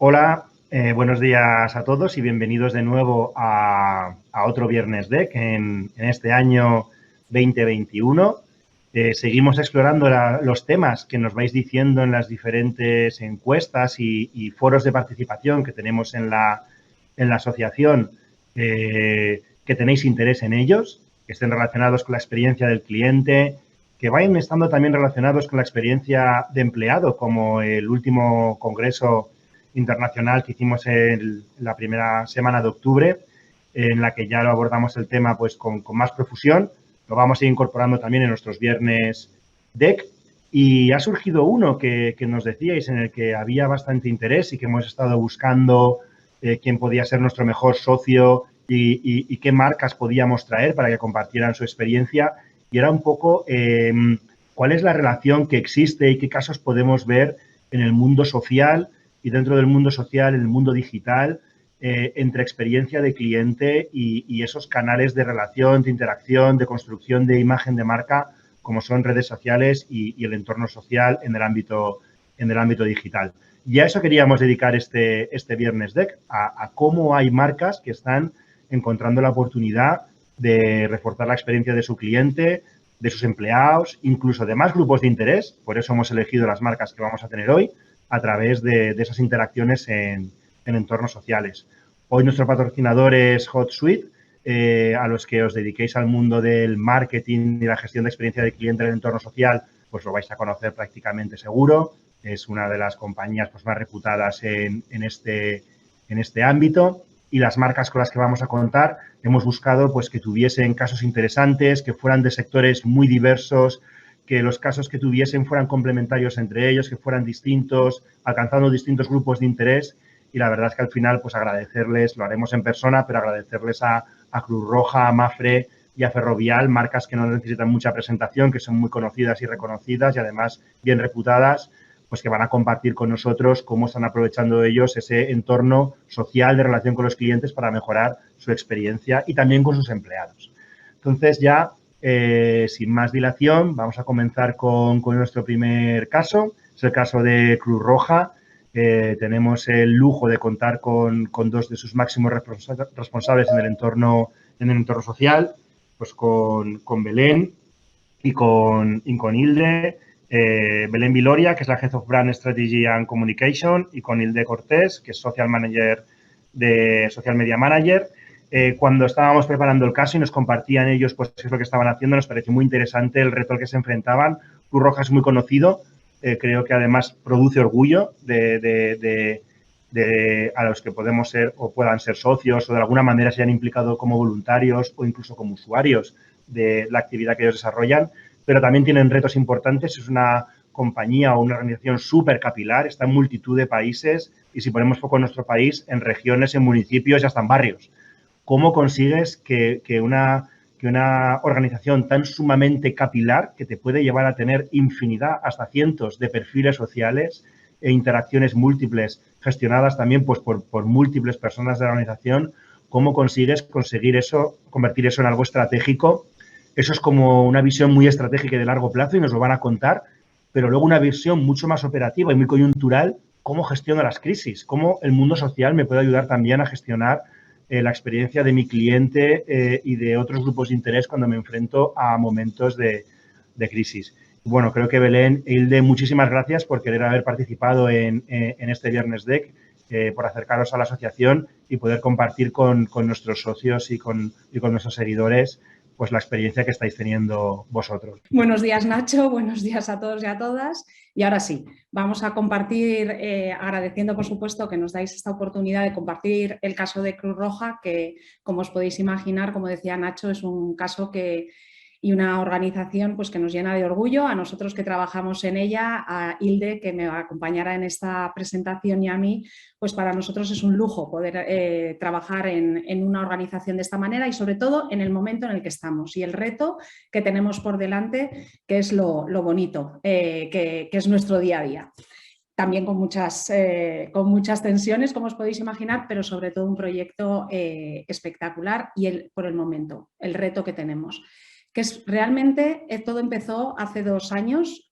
Hola, buenos días a todos y bienvenidos de nuevo a otro Viernes DEC en este año 2021. Seguimos explorando los temas que nos vais diciendo en las diferentes encuestas y foros de participación que tenemos en la asociación, que tenéis interés en ellos, que estén relacionados con la experiencia del cliente, que vayan estando también relacionados con la experiencia de empleado, como el último congreso internacional que hicimos en la primera semana de octubre, en la que ya lo abordamos el tema pues con más profusión. Lo vamos a ir incorporando también en nuestros viernes DEC. Y ha surgido uno que nos decíais en el que había bastante interés y que hemos estado buscando quién podía ser nuestro mejor socio y qué marcas podíamos traer para que compartieran su experiencia. Y era un poco cuál es la relación que existe y qué casos podemos ver en el mundo social y dentro del mundo social, en el mundo digital, entre experiencia de cliente y esos canales de relación, de interacción, de construcción de imagen de marca, como son redes sociales y el entorno social en el ámbito digital. Y a eso queríamos dedicar este Viernes DEC, a cómo hay marcas que están encontrando la oportunidad de reforzar la experiencia de su cliente, de sus empleados, incluso de más grupos de interés. Por eso hemos elegido las marcas que vamos a tener hoy a través de esas interacciones en entornos sociales. Hoy nuestro patrocinador es HotSuite, a los que os dediquéis al mundo del marketing y la gestión de experiencia del cliente en el entorno social, pues lo vais a conocer prácticamente seguro. Es una de las compañías pues, más reputadas en este ámbito. Y las marcas con las que vamos a contar hemos buscado pues, que tuviesen casos interesantes, que fueran de sectores muy diversos, que los casos que tuviesen fueran complementarios entre ellos, que fueran distintos, alcanzando distintos grupos de interés. Y la verdad es que al final, pues agradecerles, lo haremos en persona, pero agradecerles a Cruz Roja, a Mafre y a Ferrovial, marcas que no necesitan mucha presentación, que son muy conocidas y reconocidas y además bien reputadas, pues que van a compartir con nosotros cómo están aprovechando ellos ese entorno social de relación con los clientes para mejorar su experiencia y también con sus empleados. Entonces ya, sin más dilación, vamos a comenzar con nuestro primer caso. Es el caso de Cruz Roja. Tenemos el lujo de contar con dos de sus máximos responsables en el entorno social, pues con Belén y con Hilde. Belén Viloria, que es la Head of Brand Strategy and Communication, y con Hilde Cortés, que es Social Media Manager. Cuando estábamos preparando el caso y nos compartían ellos pues qué es lo que estaban haciendo, nos pareció muy interesante el reto al que se enfrentaban. Cruz Roja es muy conocido, creo que además produce orgullo a los que podemos ser o puedan ser socios o de alguna manera se hayan implicado como voluntarios o incluso como usuarios de la actividad que ellos desarrollan, pero también tienen retos importantes. Es una compañía o una organización súper capilar, está en multitud de países y si ponemos foco en nuestro país, en regiones, en municipios y hasta en barrios. ¿Cómo consigues que una organización tan sumamente capilar, que te puede llevar a tener infinidad, hasta cientos de perfiles sociales e interacciones múltiples, gestionadas también pues, por múltiples personas de la organización, cómo consigues conseguir eso, convertir eso en algo estratégico? Eso es como una visión muy estratégica y de largo plazo y nos lo van a contar, pero luego una visión mucho más operativa y muy coyuntural, cómo gestiono las crisis, cómo el mundo social me puede ayudar también a gestionar la experiencia de mi cliente y de otros grupos de interés cuando me enfrento a momentos de crisis. Bueno, creo que Belén e Hilde, muchísimas gracias por querer haber participado en este Viernes DEC, por acercaros a la asociación y poder compartir con nuestros socios y con nuestros seguidores pues la experiencia que estáis teniendo vosotros. Buenos días, Nacho. Buenos días a todos y a todas. Y ahora sí, vamos a compartir, agradeciendo por supuesto que nos dais esta oportunidad de compartir el caso de Cruz Roja, que como os podéis imaginar, como decía Nacho, es un caso y una organización pues, que nos llena de orgullo, a nosotros que trabajamos en ella, a Hilde, que me acompañará en esta presentación, y a mí, pues para nosotros es un lujo poder trabajar en una organización de esta manera y sobre todo en el momento en el que estamos y el reto que tenemos por delante, que es lo bonito, que es nuestro día a día. También con muchas tensiones, como os podéis imaginar, pero sobre todo un proyecto espectacular y por el momento, el reto que tenemos. que es realmente todo empezó hace 2 años,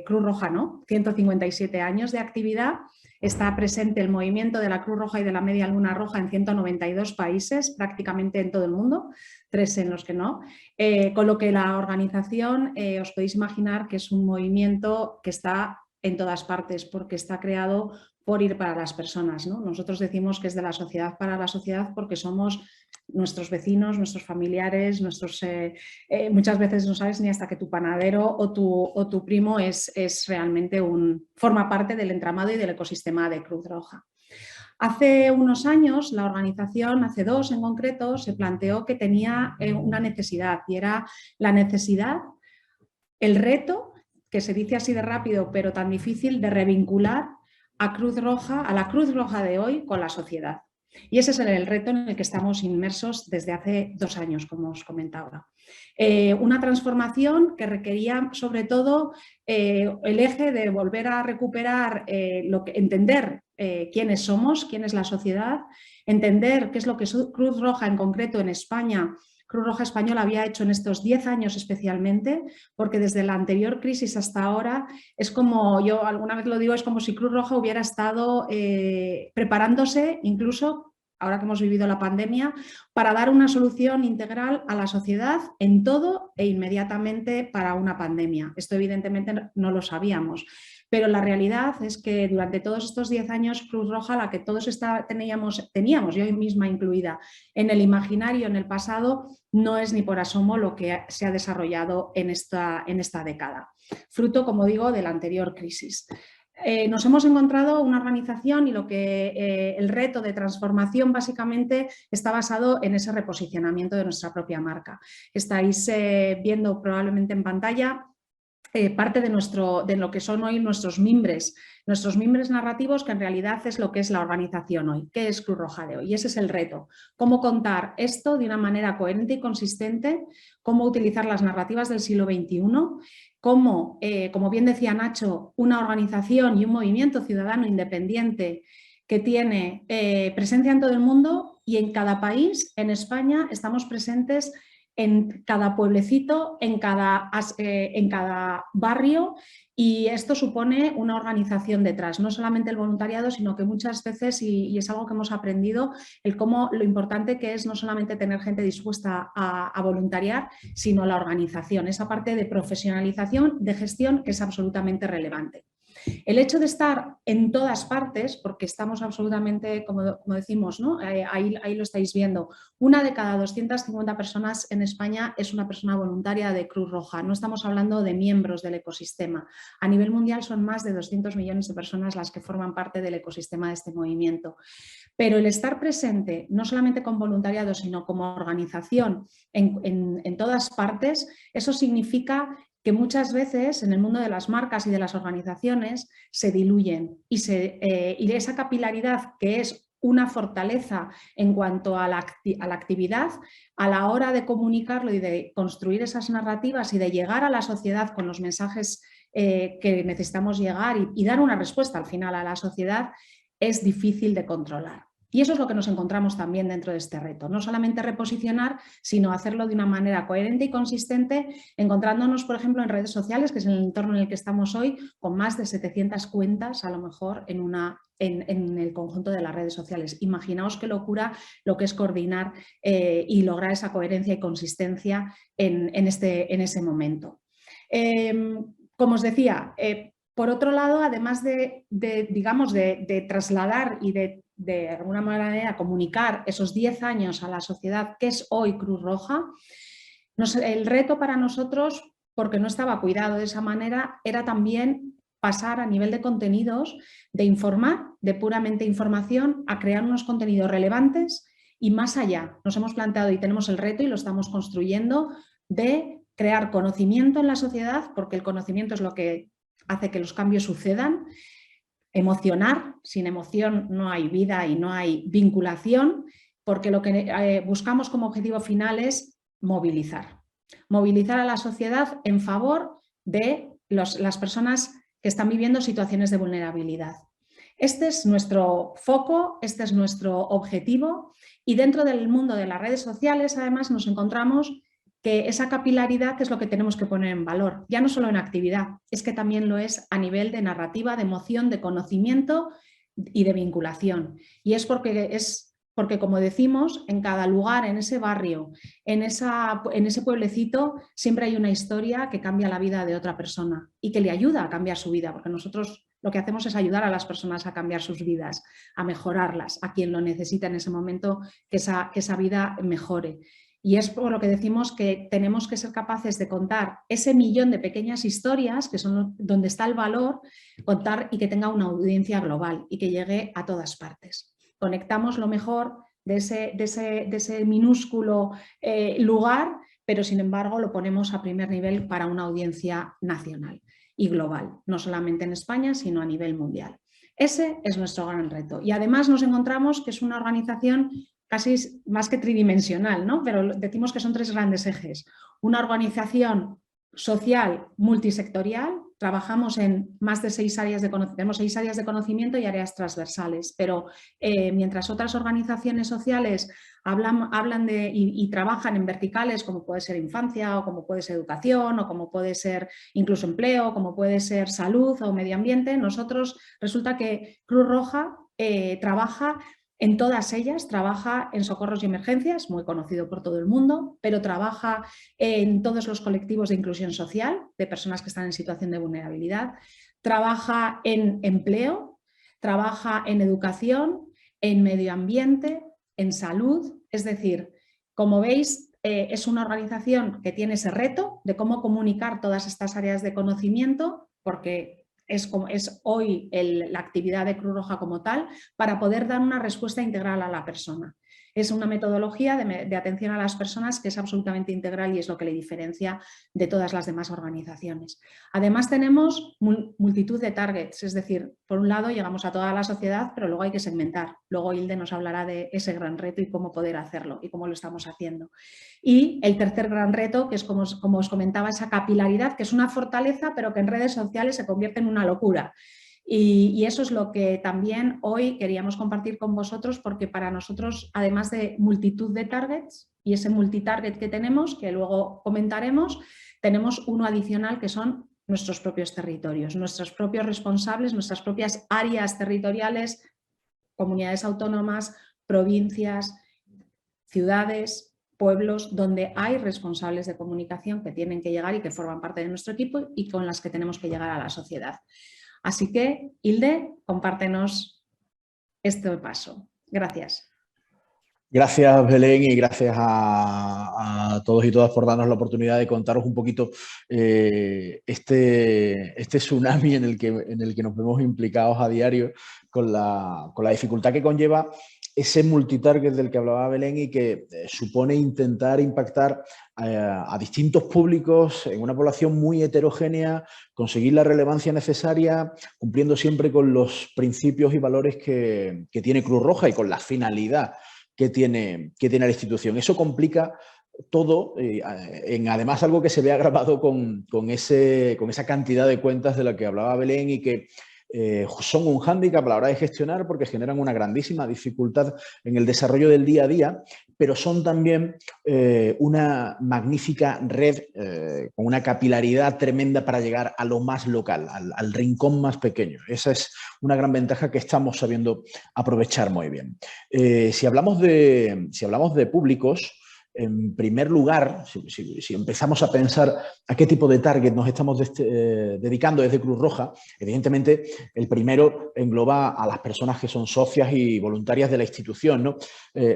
Cruz Roja, ¿no? 157 años de actividad. Está presente el movimiento de la Cruz Roja y de la Media Luna Roja en 192 países, prácticamente en todo el mundo, 3 en los que no. Con lo que la organización, os podéis imaginar que es un movimiento que está en todas partes, porque está creado por ir para las personas, ¿no? Nosotros decimos que es de la sociedad para la sociedad porque somos nuestros vecinos, nuestros familiares, muchas veces no sabes ni hasta que tu panadero o tu primo es realmente forma parte del entramado y del ecosistema de Cruz Roja. Hace unos años la organización, hace 2 en concreto, se planteó que tenía una necesidad y era la necesidad, el reto, que se dice así de rápido pero tan difícil, de revincular a la Cruz Roja de hoy con la sociedad. Y ese es el reto en el que estamos inmersos desde hace 2 años, como os comentaba. Una transformación que requería sobre todo el eje de volver a recuperar, entender quiénes somos, quién es la sociedad, entender qué es lo que Cruz Roja en concreto en España, Cruz Roja Española había hecho en estos 10 años especialmente, porque desde la anterior crisis hasta ahora es como, yo alguna vez lo digo, es como si Cruz Roja hubiera estado preparándose incluso, ahora que hemos vivido la pandemia, para dar una solución integral a la sociedad en todo e inmediatamente para una pandemia. Esto evidentemente no lo sabíamos. Pero la realidad es que durante todos estos 10 años Cruz Roja, la que todos teníamos, yo misma incluida, en el imaginario, en el pasado, no es ni por asomo lo que se ha desarrollado en esta década. Fruto, como digo, de la anterior crisis. Nos hemos encontrado una organización y el reto de transformación básicamente está basado en ese reposicionamiento de nuestra propia marca. Estáis viendo probablemente en pantalla parte de lo que son hoy nuestros mimbres narrativos, que en realidad es lo que es la organización hoy, que es Cruz Roja de hoy. Y ese es el reto, cómo contar esto de una manera coherente y consistente, cómo utilizar las narrativas del siglo XXI, cómo, como bien decía Nacho, una organización y un movimiento ciudadano independiente que tiene presencia en todo el mundo y en cada país. En España estamos presentes en cada pueblecito, en cada barrio, y esto supone una organización detrás, no solamente el voluntariado, sino que muchas veces, y es algo que hemos aprendido, lo importante que es no solamente tener gente dispuesta a voluntariar, sino la organización, esa parte de profesionalización, de gestión, que es absolutamente relevante. El hecho de estar en todas partes, porque estamos absolutamente, como decimos, ¿no? Ahí lo estáis viendo, 1 de cada 250 personas en España es una persona voluntaria de Cruz Roja. No estamos hablando de miembros del ecosistema. A nivel mundial son más de 200 millones de personas las que forman parte del ecosistema de este movimiento. Pero el estar presente, no solamente con voluntariado, sino como organización en todas partes, eso significa que muchas veces en el mundo de las marcas y de las organizaciones se diluyen y esa capilaridad, que es una fortaleza en cuanto a la actividad, a la hora de comunicarlo y de construir esas narrativas y de llegar a la sociedad con los mensajes que necesitamos llegar y dar una respuesta al final a la sociedad, es difícil de controlar. Y eso es lo que nos encontramos también dentro de este reto. No solamente reposicionar, sino hacerlo de una manera coherente y consistente, encontrándonos, por ejemplo, en redes sociales, que es el entorno en el que estamos hoy, con más de 700 cuentas, a lo mejor, en el conjunto de las redes sociales. Imaginaos qué locura lo que es coordinar y lograr esa coherencia y consistencia en ese momento. Como os decía, por otro lado, además de trasladar y de alguna manera comunicar esos 10 años a la sociedad que es hoy Cruz Roja, el reto para nosotros, porque no estaba cuidado de esa manera, era también pasar a nivel de contenidos, de informar, de puramente información, a crear unos contenidos relevantes y más allá. Nos hemos planteado y tenemos el reto y lo estamos construyendo de crear conocimiento en la sociedad, porque el conocimiento es lo que hace que los cambios sucedan. Emocionar, sin emoción no hay vida y no hay vinculación, porque lo que buscamos como objetivo final es movilizar. Movilizar a la sociedad en favor de las personas que están viviendo situaciones de vulnerabilidad. Este es nuestro foco, este es nuestro objetivo, y dentro del mundo de las redes sociales además nos encontramos que esa capilaridad es lo que tenemos que poner en valor, ya no solo en actividad, es que también lo es a nivel de narrativa, de emoción, de conocimiento y de vinculación. Y es porque, como decimos, en cada lugar, en ese barrio, en ese pueblecito, siempre hay una historia que cambia la vida de otra persona y que le ayuda a cambiar su vida, porque nosotros lo que hacemos es ayudar a las personas a cambiar sus vidas, a mejorarlas, a quien lo necesita en ese momento, que esa vida mejore. Y es por lo que decimos que tenemos que ser capaces de contar ese millón de pequeñas historias, que son donde está el valor, contar y que tenga una audiencia global y que llegue a todas partes. Conectamos lo mejor de ese minúsculo lugar, pero sin embargo lo ponemos a primer nivel para una audiencia nacional y global, no solamente en España, sino a nivel mundial. Ese es nuestro gran reto. Y además nos encontramos que es una organización casi más que tridimensional, ¿no? Pero decimos que son 3 grandes ejes. Una organización social multisectorial, trabajamos en más de 6 áreas de conocimiento, tenemos 6 áreas de conocimiento y áreas transversales, pero mientras otras organizaciones sociales hablan de y trabajan en verticales como puede ser infancia o como puede ser educación o como puede ser incluso empleo, como puede ser salud o medio ambiente, nosotros resulta que Cruz Roja trabaja en todas ellas, trabaja en socorros y emergencias, muy conocido por todo el mundo, pero trabaja en todos los colectivos de inclusión social, de personas que están en situación de vulnerabilidad, trabaja en empleo, trabaja en educación, en medio ambiente, en salud, es decir, como veis, es una organización que tiene ese reto de cómo comunicar todas estas áreas de conocimiento, porque es hoy la actividad de Cruz Roja como tal, para poder dar una respuesta integral a la persona. Es una metodología de atención a las personas que es absolutamente integral y es lo que le diferencia de todas las demás organizaciones. Además tenemos multitud de targets, es decir, por un lado llegamos a toda la sociedad, pero luego hay que segmentar. Luego Hilde nos hablará de ese gran reto y cómo poder hacerlo y cómo lo estamos haciendo. Y el tercer gran reto, que es como os comentaba, esa capilaridad, que es una fortaleza, pero que en redes sociales se convierte en una locura. Y eso es lo que también hoy queríamos compartir con vosotros, porque para nosotros, además de multitud de targets y ese multitarget que tenemos, que luego comentaremos, tenemos uno adicional que son nuestros propios territorios, nuestros propios responsables, nuestras propias áreas territoriales, comunidades autónomas, provincias, ciudades, pueblos, donde hay responsables de comunicación que tienen que llegar y que forman parte de nuestro equipo y con las que tenemos que llegar a la sociedad. Así que, Hilde, compártenos este paso. Gracias. Gracias, Belén, y gracias a todos y todas por darnos la oportunidad de contaros un poquito este tsunami en el que nos vemos implicados a diario con la dificultad que conlleva ese multitarget del que hablaba Belén y que supone intentar impactar a distintos públicos en una población muy heterogénea, conseguir la relevancia necesaria, cumpliendo siempre con los principios y valores que tiene Cruz Roja y con la finalidad que tiene la institución. Eso complica todo, en además algo que se ve agravado con esa cantidad de cuentas de la que hablaba Belén y que son un hándicap a la hora de gestionar porque generan una grandísima dificultad en el desarrollo del día a día, pero son también una magnífica red con una capilaridad tremenda para llegar a lo más local, al rincón más pequeño. Esa es una gran ventaja que estamos sabiendo aprovechar muy bien. Si hablamos de públicos, en primer lugar, si empezamos a pensar a qué tipo de target nos estamos dedicando desde Cruz Roja, evidentemente el primero engloba a las personas que son socias y voluntarias de la institución, ¿no?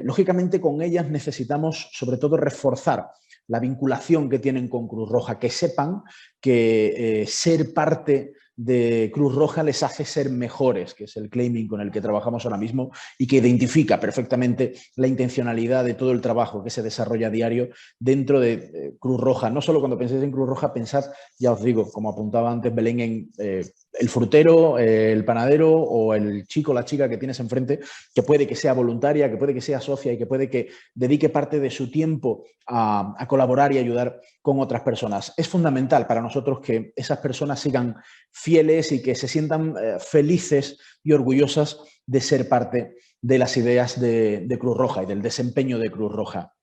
Lógicamente con ellas necesitamos sobre todo reforzar la vinculación que tienen con Cruz Roja, que sepan que ser parte de Cruz Roja les hace ser mejores, que es el claiming con el que trabajamos ahora mismo y que identifica perfectamente la intencionalidad de todo el trabajo que se desarrolla a diario dentro de Cruz Roja. No solo cuando penséis en Cruz Roja, pensad, ya os digo, como apuntaba antes Belén, en el frutero, el panadero o el chico o la chica que tienes enfrente, que puede que sea voluntaria, que puede que sea socia y que puede que dedique parte de su tiempo a colaborar y ayudar con otras personas. Es fundamental para nosotros que esas personas sigan fieles y que se sientan felices y orgullosas de ser parte de las ideas de Cruz Roja y del desempeño de Cruz Roja.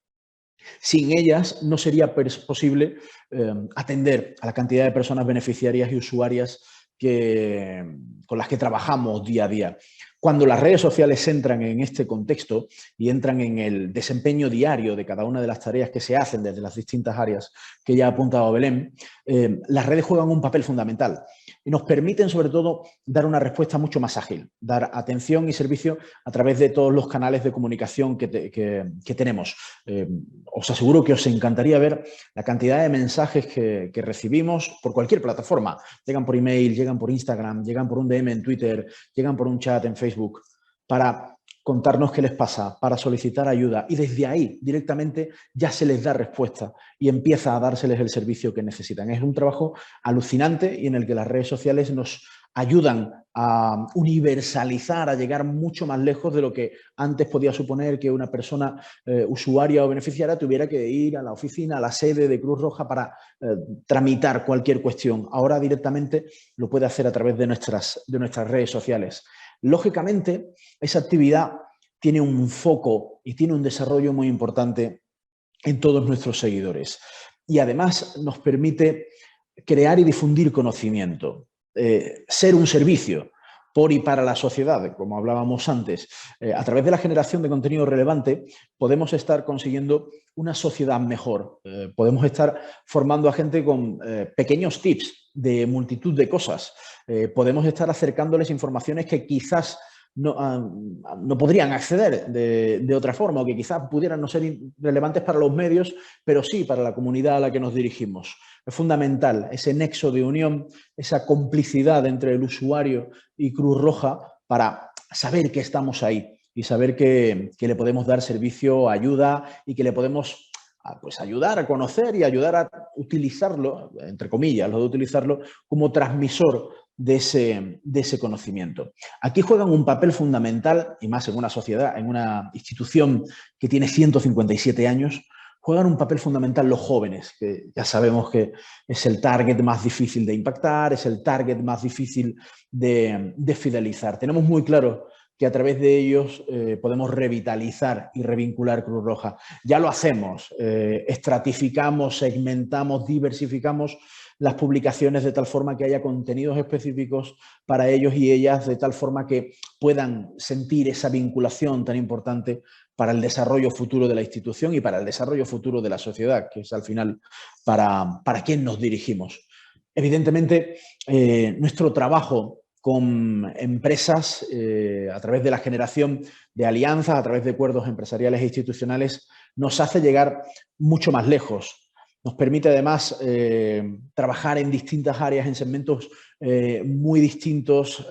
Sin ellas no sería posible atender a la cantidad de personas beneficiarias y usuarias con las que trabajamos día a día. Cuando las redes sociales entran en este contexto y entran en el desempeño diario de cada una de las tareas que se hacen desde las distintas áreas que ya ha apuntado Belén, las redes juegan un papel fundamental y nos permiten, sobre todo, dar una respuesta mucho más ágil, dar atención y servicio a través de todos los canales de comunicación que tenemos. Os aseguro que os encantaría ver la cantidad de mensajes que recibimos por cualquier plataforma. Llegan por email, llegan por Instagram, llegan por un DM en Twitter, llegan por un chat en Facebook, para contarnos qué les pasa, para solicitar ayuda, y desde ahí directamente ya se les da respuesta y empieza a dárseles el servicio que necesitan. Es un trabajo alucinante y en el que las redes sociales nos ayudan a universalizar, a llegar mucho más lejos de lo que antes podía suponer que una persona usuaria o beneficiaria tuviera que ir a la oficina, a la sede de Cruz Roja para tramitar cualquier cuestión. Ahora directamente lo puede hacer a través de nuestras redes sociales. Lógicamente, esa actividad tiene un foco y tiene un desarrollo muy importante en todos nuestros seguidores. Y además nos permite crear y difundir conocimiento, ser un servicio por y para la sociedad, como hablábamos antes. A través de la generación de contenido relevante podemos estar consiguiendo una sociedad mejor. Podemos estar formando a gente con pequeños tips de multitud de cosas. Podemos estar acercándoles informaciones que quizás no podrían acceder de otra forma, o que quizás pudieran no ser relevantes para los medios, pero sí para la comunidad a la que nos dirigimos. Es fundamental ese nexo de unión, esa complicidad entre el usuario y Cruz Roja para saber que estamos ahí y saber que le podemos dar servicio, ayuda, y que le podemos pues ayudar a conocer y ayudar a utilizarlo, entre comillas, lo de utilizarlo como transmisor de ese conocimiento. Aquí juegan un papel fundamental, y más en una sociedad, en una institución que tiene 157 años, juegan un papel fundamental los jóvenes, que ya sabemos que es el target más difícil de impactar, es el target más difícil de fidelizar. Tenemos muy claro que a través de ellos podemos revitalizar y revincular Cruz Roja. Ya lo hacemos, estratificamos, segmentamos, diversificamos las publicaciones de tal forma que haya contenidos específicos para ellos y ellas, de tal forma que puedan sentir esa vinculación tan importante para el desarrollo futuro de la institución y para el desarrollo futuro de la sociedad, que es al final para quien nos dirigimos. Evidentemente, nuestro trabajo con empresas a través de la generación de alianzas, a través de acuerdos empresariales e institucionales, nos hace llegar mucho más lejos. Nos permite además trabajar en distintas áreas, en segmentos muy distintos,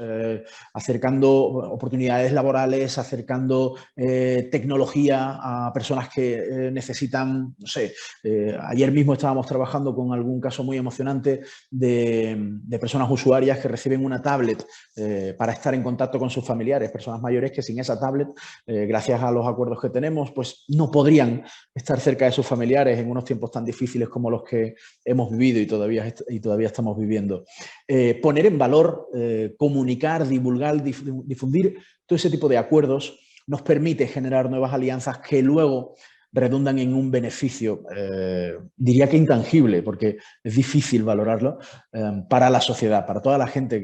acercando oportunidades laborales, acercando tecnología a personas que necesitan, no sé, ayer mismo estábamos trabajando con algún caso muy emocionante de personas usuarias que reciben una tablet para estar en contacto con sus familiares, personas mayores que sin esa tablet, gracias a los acuerdos que tenemos, pues no podrían estar cerca de sus familiares en unos tiempos tan difíciles como los que hemos vivido y todavía estamos viviendo. Poner en valor, comunicar, divulgar, difundir todo ese tipo de acuerdos nos permite generar nuevas alianzas que luego redundan en un beneficio, diría que intangible, porque es difícil valorarlo, para la sociedad, para toda la gente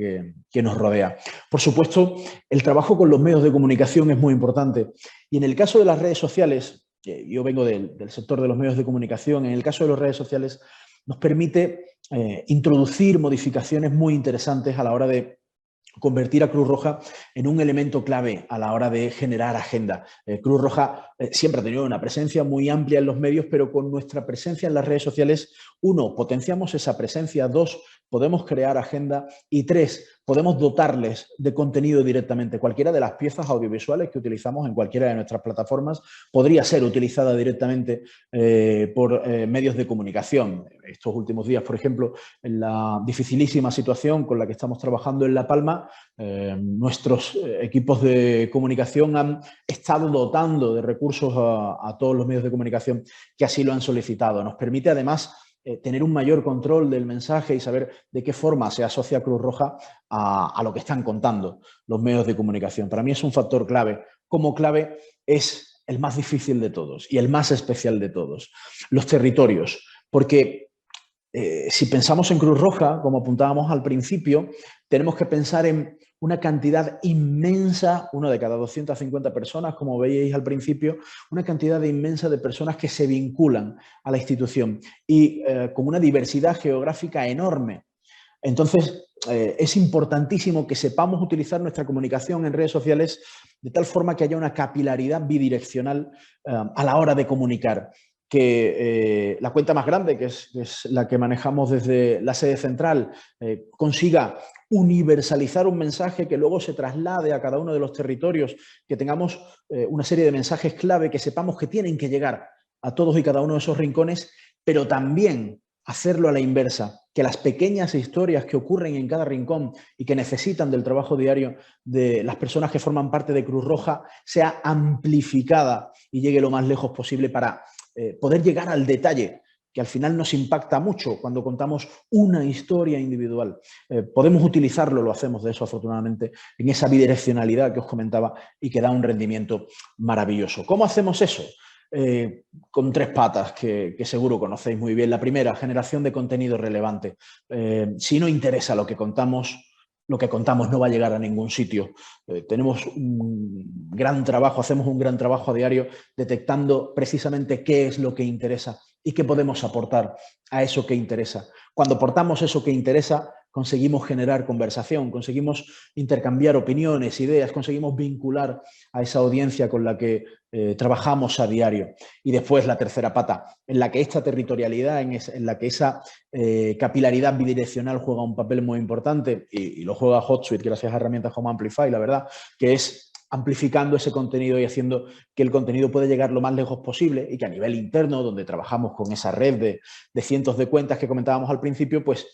que nos rodea. Por supuesto, el trabajo con los medios de comunicación es muy importante. Y en el caso de las redes sociales, yo vengo del sector de los medios de comunicación, en el caso de las redes sociales nos permite introducir modificaciones muy interesantes a la hora de convertir a Cruz Roja en un elemento clave a la hora de generar agenda. Cruz Roja siempre ha tenido una presencia muy amplia en los medios, pero con nuestra presencia en las redes sociales, 1, potenciamos esa presencia, 2, podemos crear agenda y 3, podemos dotarles de contenido directamente. Cualquiera de las piezas audiovisuales que utilizamos en cualquiera de nuestras plataformas podría ser utilizada directamente por medios de comunicación. Estos últimos días, por ejemplo, en la dificilísima situación con la que estamos trabajando en La Palma, nuestros equipos de comunicación han estado dotando de recursos a todos los medios de comunicación que así lo han solicitado. Nos permite además tener un mayor control del mensaje y saber de qué forma se asocia Cruz Roja a lo que están contando los medios de comunicación. Para mí es un factor clave. Como clave es el más difícil de todos y el más especial de todos, los territorios. Porque si pensamos en Cruz Roja, como apuntábamos al principio, tenemos que pensar en una cantidad inmensa, uno de cada 250 personas, como veíais al principio, una cantidad inmensa de personas que se vinculan a la institución y con una diversidad geográfica enorme. Entonces, es importantísimo que sepamos utilizar nuestra comunicación en redes sociales de tal forma que haya una capilaridad bidireccional a la hora de comunicar. Que la cuenta más grande, que es la que manejamos desde la sede central, consiga universalizar un mensaje que luego se traslade a cada uno de los territorios, que tengamos una serie de mensajes clave que sepamos que tienen que llegar a todos y cada uno de esos rincones, pero también hacerlo a la inversa, que las pequeñas historias que ocurren en cada rincón y que necesitan del trabajo diario de las personas que forman parte de Cruz Roja sea amplificada y llegue lo más lejos posible para poder llegar al detalle, que al final nos impacta mucho cuando contamos una historia individual. Podemos utilizarlo, lo hacemos de eso afortunadamente, en esa bidireccionalidad que os comentaba y que da un rendimiento maravilloso. ¿Cómo hacemos eso? Con 3 patas que seguro conocéis muy bien. La primera, generación de contenido relevante. Si no interesa lo que contamos no va a llegar a ningún sitio. Tenemos un gran trabajo, hacemos un gran trabajo a diario detectando precisamente qué es lo que interesa y qué podemos aportar a eso que interesa. Cuando aportamos eso que interesa, conseguimos generar conversación, conseguimos intercambiar opiniones, ideas, conseguimos vincular a esa audiencia con la que trabajamos a diario. Y después la tercera pata, en la que esta territorialidad, en la que esa capilaridad bidireccional juega un papel muy importante y lo juega HotSuite gracias a herramientas como Amplify, la verdad, que es amplificando ese contenido y haciendo que el contenido pueda llegar lo más lejos posible y que a nivel interno, donde trabajamos con esa red de cientos de cuentas que comentábamos al principio, pues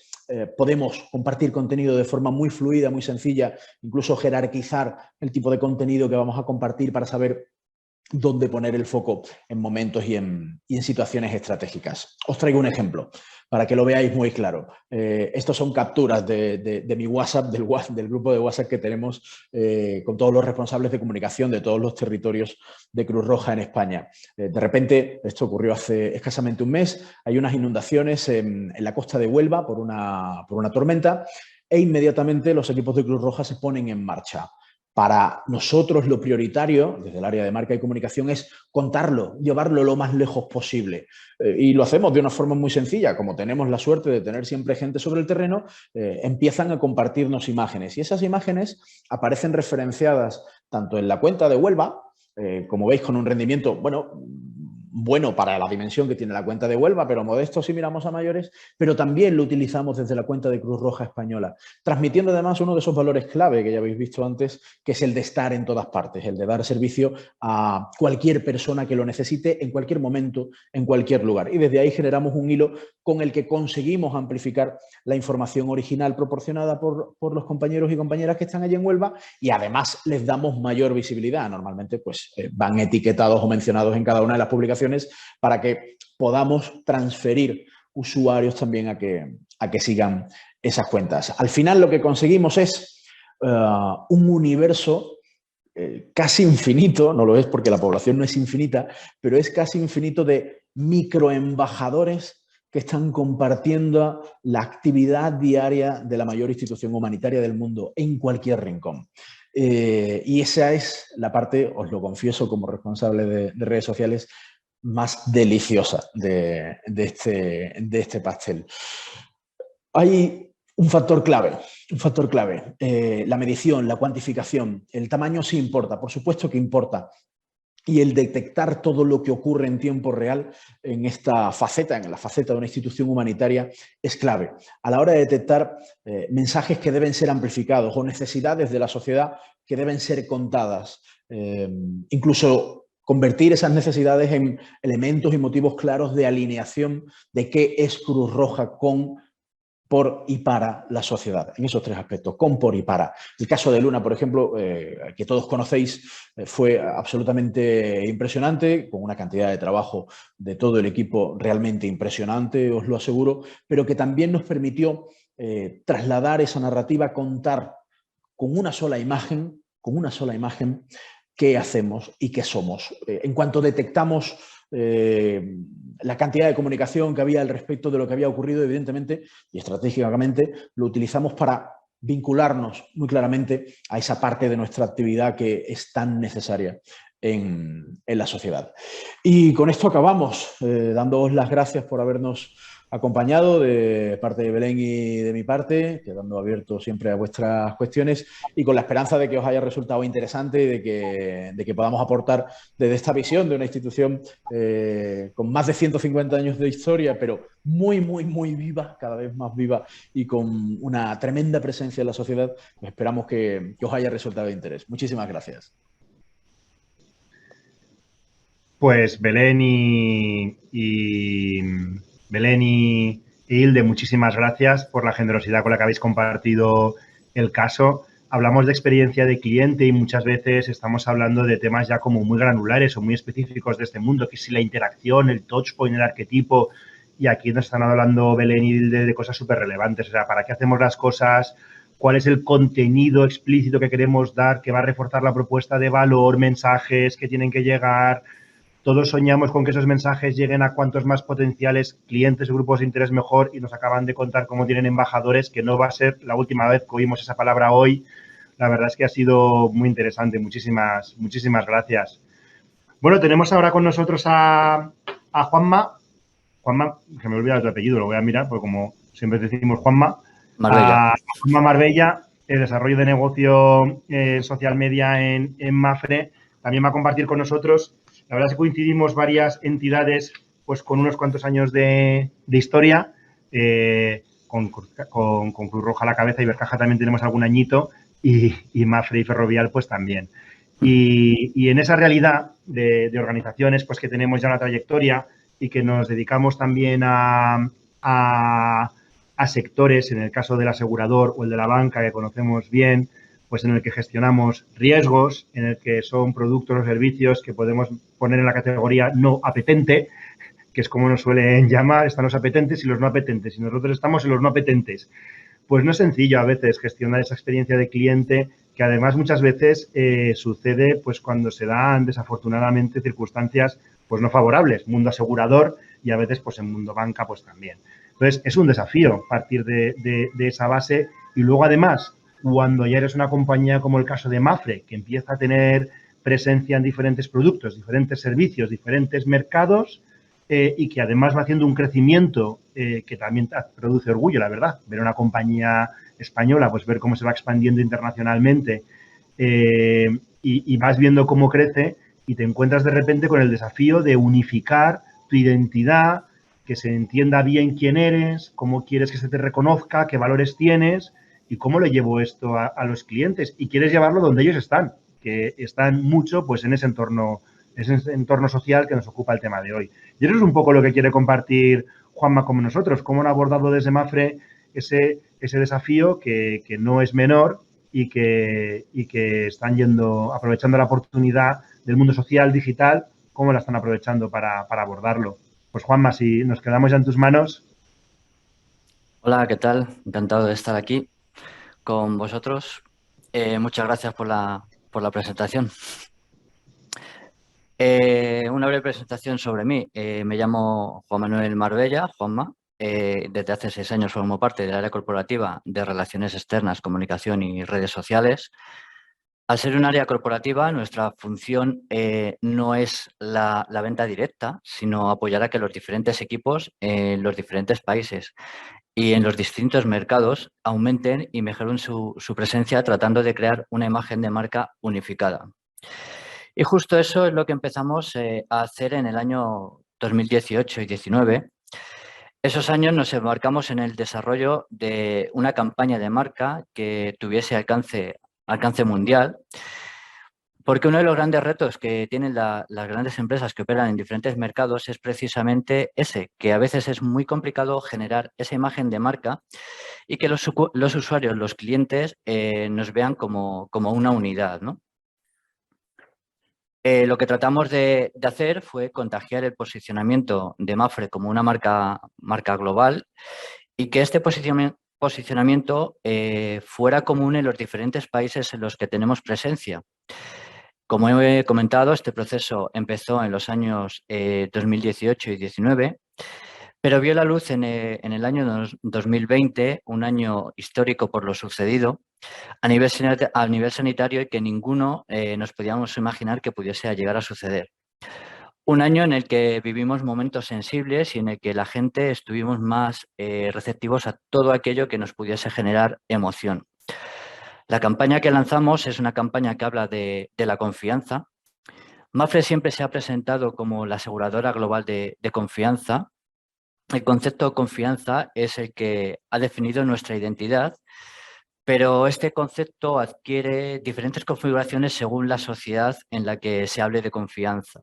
podemos compartir contenido de forma muy fluida, muy sencilla, incluso jerarquizar el tipo de contenido que vamos a compartir para saber dónde poner el foco en momentos y en situaciones estratégicas. Os traigo un ejemplo para que lo veáis muy claro. Estos son capturas de mi WhatsApp, del grupo de WhatsApp que tenemos con todos los responsables de comunicación de todos los territorios de Cruz Roja en España. De repente, esto ocurrió hace escasamente un mes, hay unas inundaciones en la costa de Huelva por una tormenta e inmediatamente los equipos de Cruz Roja se ponen en marcha. Para nosotros lo prioritario, desde el área de marca y comunicación, es contarlo, llevarlo lo más lejos posible. Y lo hacemos de una forma muy sencilla. Como tenemos la suerte de tener siempre gente sobre el terreno, empiezan a compartirnos imágenes. Y esas imágenes aparecen referenciadas tanto en la cuenta de Huelva, como veis, con un rendimiento, bueno para la dimensión que tiene la cuenta de Huelva, pero modesto si miramos a mayores, pero también lo utilizamos desde la cuenta de Cruz Roja Española, transmitiendo además uno de esos valores clave que ya habéis visto antes, que es el de estar en todas partes, el de dar servicio a cualquier persona que lo necesite en cualquier momento, en cualquier lugar. Y desde ahí generamos un hilo con el que conseguimos amplificar la información original proporcionada por los compañeros y compañeras que están allí en Huelva y además les damos mayor visibilidad. Normalmente pues, van etiquetados o mencionados en cada una de las publicaciones para que podamos transferir usuarios también a que sigan esas cuentas. Al final lo que conseguimos es un universo casi infinito, no lo es porque la población no es infinita, pero es casi infinito de microembajadores que están compartiendo la actividad diaria de la mayor institución humanitaria del mundo en cualquier rincón. Y esa es la parte, os lo confieso como responsable de redes sociales, más deliciosa de este pastel. Hay un factor clave, la medición, la cuantificación. El tamaño sí importa, por supuesto que importa. Y el detectar todo lo que ocurre en tiempo real en esta faceta, en la faceta de una institución humanitaria, es clave. A la hora de detectar mensajes que deben ser amplificados o necesidades de la sociedad que deben ser contadas, incluso convertir esas necesidades en elementos y motivos claros de alineación de qué es Cruz Roja con, por y para la sociedad, en esos 3 aspectos, con, por y para. El caso de Luna, por ejemplo, que todos conocéis, fue absolutamente impresionante, con una cantidad de trabajo de todo el equipo realmente impresionante, os lo aseguro, pero que también nos permitió trasladar esa narrativa, contar con una sola imagen qué hacemos y qué somos. En cuanto detectamos la cantidad de comunicación que había al respecto de lo que había ocurrido, evidentemente y estratégicamente, lo utilizamos para vincularnos muy claramente a esa parte de nuestra actividad que es tan necesaria en la sociedad. Y con esto acabamos, dándoos las gracias por habernos acompañado de parte de Belén y de mi parte, quedando abierto siempre a vuestras cuestiones y con la esperanza de que os haya resultado interesante y de que podamos aportar desde esta visión de una institución con más de 150 años de historia, pero muy, muy, muy viva, cada vez más viva y con una tremenda presencia en la sociedad. Esperamos que os haya resultado de interés. Muchísimas gracias. Pues Belén y Hilde, muchísimas gracias por la generosidad con la que habéis compartido el caso. Hablamos de experiencia de cliente y muchas veces estamos hablando de temas ya como muy granulares o muy específicos de este mundo, que si la interacción, el touchpoint, el arquetipo, y aquí nos están hablando Belén y Hilde de cosas súper relevantes. O sea, ¿para qué hacemos las cosas? ¿Cuál es el contenido explícito que queremos dar que va a reforzar la propuesta de valor, mensajes que tienen que llegar? Todos soñamos con que esos mensajes lleguen a cuantos más potenciales clientes o grupos de interés mejor y nos acaban de contar cómo tienen embajadores, que no va a ser la última vez que oímos esa palabra hoy. La verdad es que ha sido muy interesante. Muchísimas gracias. Bueno, tenemos ahora con nosotros a Juanma. Juanma, que me he olvidado tu apellido, lo voy a mirar, porque como siempre decimos Juanma. Marbella. Juanma Marbella, el desarrollo de negocio social media en Mapfre. También va a compartir con nosotros. La verdad es que coincidimos varias entidades pues con unos cuantos años de historia, con Cruz Roja a la cabeza y Ibercaja también tenemos algún añito y Mapfre y Ferrovial pues también. Y en esa realidad de organizaciones pues que tenemos ya una trayectoria y que nos dedicamos también a sectores, en el caso del asegurador o el de la banca que conocemos bien, pues en el que gestionamos riesgos, en el que son productos o servicios que podemos poner en la categoría no apetente, que es como nos suelen llamar, están los apetentes y los no apetentes, y nosotros estamos en los no apetentes. Pues no es sencillo a veces gestionar esa experiencia de cliente, que además muchas veces sucede pues cuando se dan desafortunadamente circunstancias pues no favorables, mundo asegurador y a veces pues en mundo banca pues también. Entonces es un desafío partir de esa base y luego además cuando ya eres una compañía como el caso de Mapfre, que empieza a tener presencia en diferentes productos, diferentes servicios, diferentes mercados y que además va haciendo un crecimiento que también produce orgullo, la verdad. Ver una compañía española, pues ver cómo se va expandiendo internacionalmente y vas viendo cómo crece y te encuentras de repente con el desafío de unificar tu identidad, que se entienda bien quién eres, cómo quieres que se te reconozca, qué valores tienes y cómo le llevo esto a los clientes. Y quieres llevarlo donde ellos están, que están mucho pues en ese entorno social que nos ocupa el tema de hoy. Y eso es un poco lo que quiere compartir Juanma con nosotros, cómo han abordado desde Mapfre ese desafío que no es menor y que están aprovechando la oportunidad del mundo social, digital, cómo la están aprovechando para abordarlo. Pues Juanma, si nos quedamos ya en tus manos. Hola, ¿qué tal? Encantado de estar aquí con vosotros. Muchas gracias por la presentación. Una breve presentación sobre mí. Me llamo Juan Manuel Marbella, Juanma. Desde hace 6 años formo parte del área corporativa de Relaciones Externas, Comunicación y Redes Sociales. Al ser un área corporativa, nuestra función no es la venta directa, sino apoyar a que los diferentes equipos en los diferentes países y en los distintos mercados aumenten y mejoren su presencia tratando de crear una imagen de marca unificada. Y justo eso es lo que empezamos a hacer en el año 2018 y 2019. Esos años nos embarcamos en el desarrollo de una campaña de marca que tuviese alcance mundial, porque uno de los grandes retos que tienen las grandes empresas que operan en diferentes mercados es precisamente ese, que a veces es muy complicado generar esa imagen de marca y que los usuarios, los clientes, nos vean como una unidad, ¿no? Lo que tratamos de hacer fue contagiar el posicionamiento de Mapfre como una marca global y que este posicionamiento fuera común en los diferentes países en los que tenemos presencia. Como he comentado, este proceso empezó en los años 2018 y 2019, pero vio la luz en el año 2020, un año histórico por lo sucedido a nivel sanitario y que ninguno nos podíamos imaginar que pudiese llegar a suceder. Un año en el que vivimos momentos sensibles y en el que la gente estuvimos más receptivos a todo aquello que nos pudiese generar emoción. La campaña que lanzamos es una campaña que habla de la confianza. Mapfre siempre se ha presentado como la aseguradora global de confianza. El concepto de confianza es el que ha definido nuestra identidad, pero este concepto adquiere diferentes configuraciones según la sociedad en la que se hable de confianza.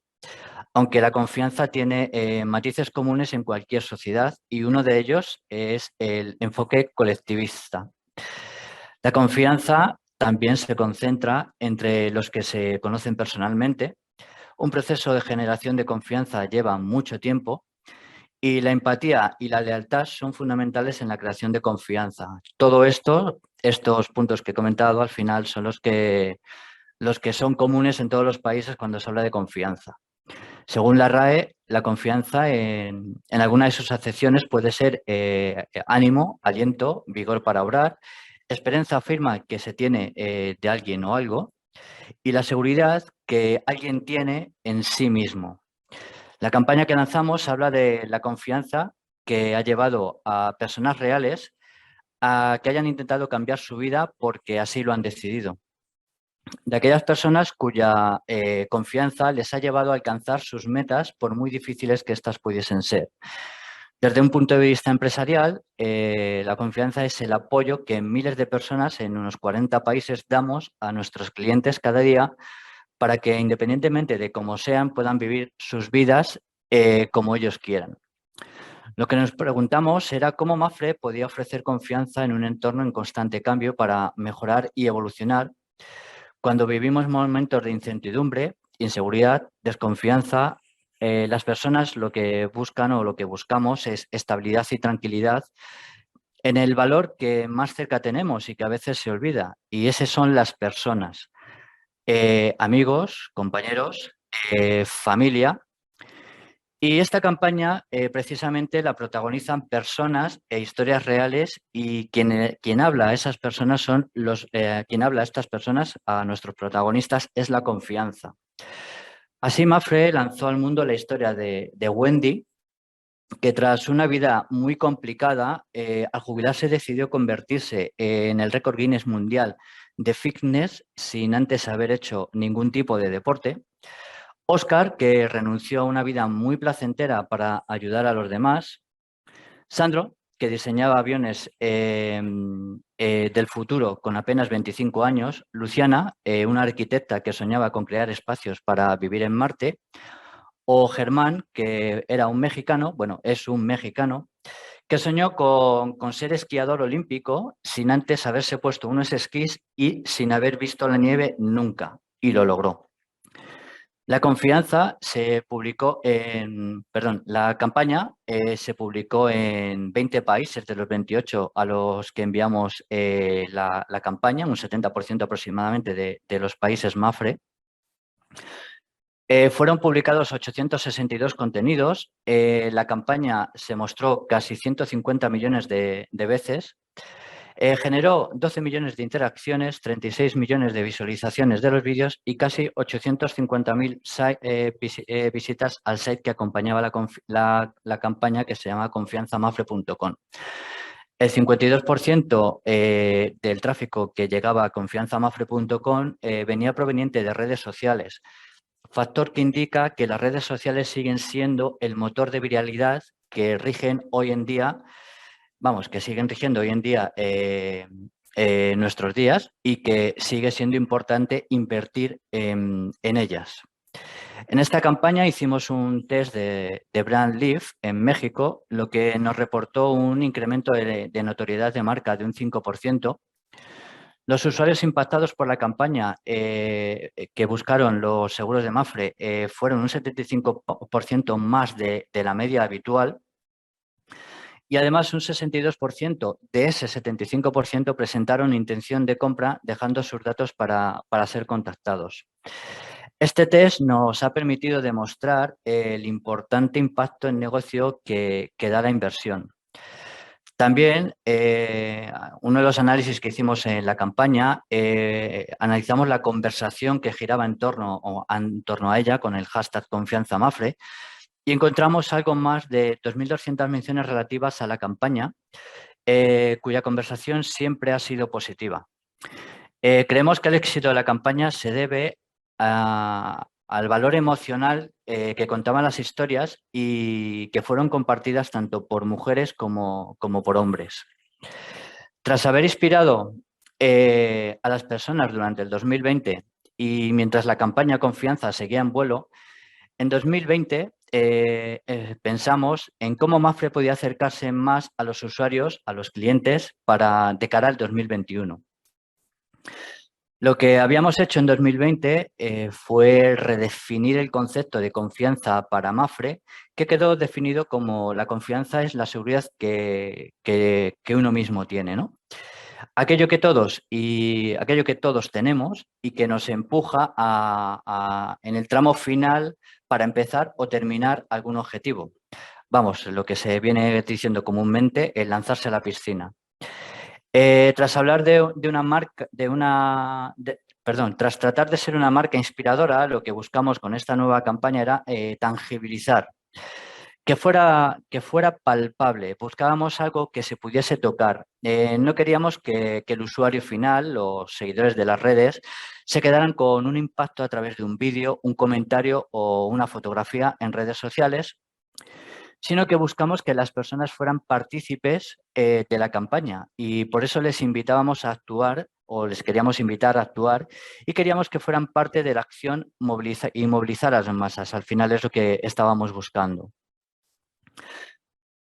Aunque la confianza tiene matices comunes en cualquier sociedad y uno de ellos es el enfoque colectivista. La confianza también se concentra entre los que se conocen personalmente. Un proceso de generación de confianza lleva mucho tiempo y la empatía y la lealtad son fundamentales en la creación de confianza. Todo esto, estos puntos que he comentado, al final son los que son comunes en todos los países cuando se habla de confianza. Según la RAE, la confianza en alguna de sus acepciones puede ser ánimo, aliento, vigor para obrar, esperanza afirma que se tiene de alguien o algo y la seguridad que alguien tiene en sí mismo. La campaña que lanzamos habla de la confianza que ha llevado a personas reales a que hayan intentado cambiar su vida porque así lo han decidido. De aquellas personas cuya confianza les ha llevado a alcanzar sus metas por muy difíciles que éstas pudiesen ser. Desde un punto de vista empresarial, la confianza es el apoyo que miles de personas en unos 40 países damos a nuestros clientes cada día para que independientemente de cómo sean puedan vivir sus vidas como ellos quieran. Lo que nos preguntamos era cómo Mapfre podía ofrecer confianza en un entorno en constante cambio para mejorar y evolucionar cuando vivimos momentos de incertidumbre, inseguridad, desconfianza. Las personas lo que buscan o lo que buscamos es estabilidad y tranquilidad en el valor que más cerca tenemos y que a veces se olvida, y esas son las personas. Amigos, compañeros, familia. Y esta campaña precisamente la protagonizan personas e historias reales y quien habla a esas personas son quien habla a estas personas, a nuestros protagonistas, es la confianza. Así Mapfre lanzó al mundo la historia de Wendy, que tras una vida muy complicada, al jubilarse decidió convertirse en el récord Guinness mundial de fitness sin antes haber hecho ningún tipo de deporte. Óscar, que renunció a una vida muy placentera para ayudar a los demás. Sandro, que diseñaba aviones del futuro con apenas 25 años. Luciana, una arquitecta que soñaba con crear espacios para vivir en Marte. O Germán, que era un mexicano, bueno, es un mexicano, que soñó con ser esquiador olímpico sin antes haberse puesto unos esquís y sin haber visto la nieve nunca, y lo logró. La confianza se publicó la campaña se publicó en 20 países de los 28 a los que enviamos la campaña, un 70% aproximadamente de los países Mapfre. Fueron publicados 862 contenidos, la campaña se mostró casi 150 millones de veces, generó 12 millones de interacciones, 36 millones de visualizaciones de los vídeos y casi 850.000 visitas al site que acompañaba la campaña, que se llama confianzamapfre.com. El 52% del tráfico que llegaba a confianzamapfre.com venía proveniente de redes sociales, factor que indica que las redes sociales siguen siendo el motor de viralidad que rigen hoy en día, que siguen rigiendo hoy en día nuestros días y que sigue siendo importante invertir en ellas. En esta campaña hicimos un test de Brand Lift en México, lo que nos reportó un incremento de notoriedad de marca de un 5%. Los usuarios impactados por la campaña que buscaron los seguros de Mapfre fueron un 75% más de la media habitual y además un 62% de ese 75% presentaron intención de compra dejando sus datos para ser contactados. Este test nos ha permitido demostrar el importante impacto en negocio que da la inversión. También, uno de los análisis que hicimos en la campaña, analizamos la conversación que giraba en torno a ella con el hashtag Confianza Mapfre y encontramos algo más de 2.200 menciones relativas a la campaña, cuya conversación siempre ha sido positiva. Creemos que el éxito de la campaña se debe al valor emocional que contaban las historias y que fueron compartidas tanto por mujeres como por hombres. Tras haber inspirado a las personas durante el 2020 y mientras la campaña Confianza seguía en vuelo, en 2020 pensamos en cómo Mapfre podía acercarse más a los usuarios, a los clientes, de cara al 2021. Lo que habíamos hecho en 2020 fue redefinir el concepto de confianza para Mapfre, que quedó definido como la confianza es la seguridad que uno mismo tiene, ¿no? Aquello que todos tenemos y que nos empuja en el tramo final para empezar o terminar algún objetivo. Vamos, lo que se viene diciendo comúnmente, el lanzarse a la piscina. Tras hablar tras tratar de ser una marca inspiradora, lo que buscamos con esta nueva campaña era tangibilizar, que fuera palpable. Buscábamos algo que se pudiese tocar. No queríamos que el usuario final, los seguidores de las redes, se quedaran con un impacto a través de un vídeo, un comentario o una fotografía en redes sociales, sino que buscamos que las personas fueran partícipes de la campaña y por eso les invitábamos a actuar o les queríamos invitar a actuar y queríamos que fueran parte de la acción y movilizar a las masas. Al final es lo que estábamos buscando.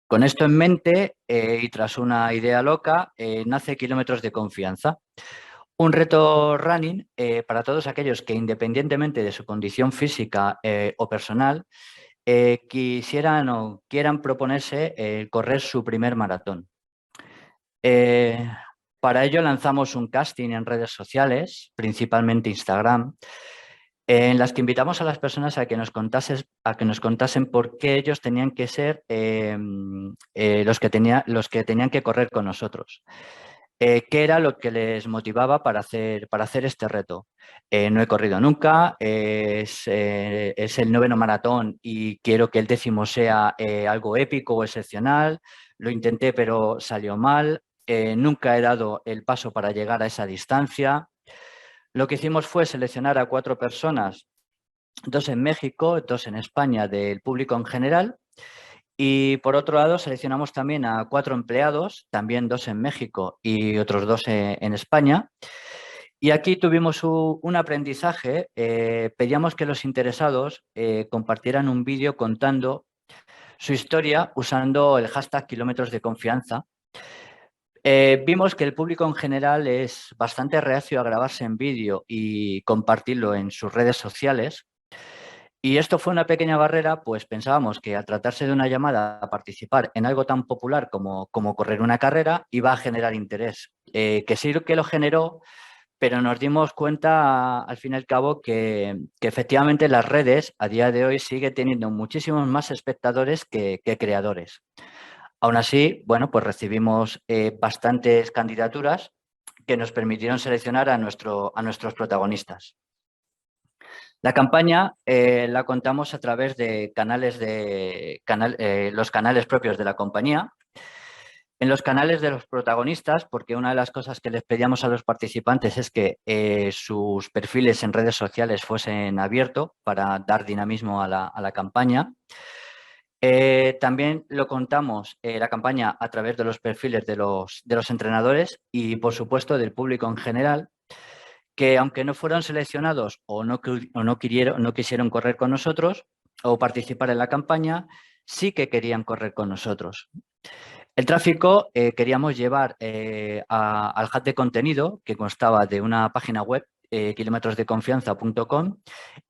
Con esto en mente y tras una idea loca, nace Kilómetros de Confianza. Un reto running para todos aquellos que independientemente de su condición física o personal, quisieran o quieran proponerse correr su primer maratón. Para ello lanzamos un casting en redes sociales, principalmente Instagram, en las que invitamos a las personas a que nos contasen por qué ellos tenían que ser los que tenían que correr con nosotros. ¿Qué era lo que les motivaba para hacer este reto? No he corrido nunca, es el 9º maratón y quiero que el 10º sea algo épico o excepcional. Lo intenté pero salió mal, nunca he dado el paso para llegar a esa distancia. Lo que hicimos fue seleccionar a 4 personas, 2 en México, 2 en España, del público en general. Y por otro lado, seleccionamos también a 4 empleados, también 2 en México y otros 2 en España. Y aquí tuvimos un aprendizaje. Pedíamos que los interesados compartieran un vídeo contando su historia usando el hashtag Kilómetros de Confianza. Vimos que el público en general es bastante reacio a grabarse en vídeo y compartirlo en sus redes sociales. Y esto fue una pequeña barrera, pues pensábamos que al tratarse de una llamada a participar en algo tan popular como correr una carrera, iba a generar interés. Que sí que lo generó, pero nos dimos cuenta al fin y al cabo que efectivamente las redes a día de hoy sigue teniendo muchísimos más espectadores que creadores. Aún así, bueno, pues recibimos bastantes candidaturas que nos permitieron seleccionar a nuestros protagonistas. La campaña la contamos a través de los canales propios de la compañía. En los canales de los protagonistas, porque una de las cosas que les pedíamos a los participantes es que sus perfiles en redes sociales fuesen abiertos para dar dinamismo a la campaña. También lo contamos la campaña a través de los perfiles de los entrenadores y, por supuesto, del público en general, que aunque no fueron seleccionados o no quisieron correr con nosotros o participar en la campaña, sí que querían correr con nosotros. El tráfico queríamos llevar al hub de contenido, que constaba de una página web, kilometrosdeconfianza.com,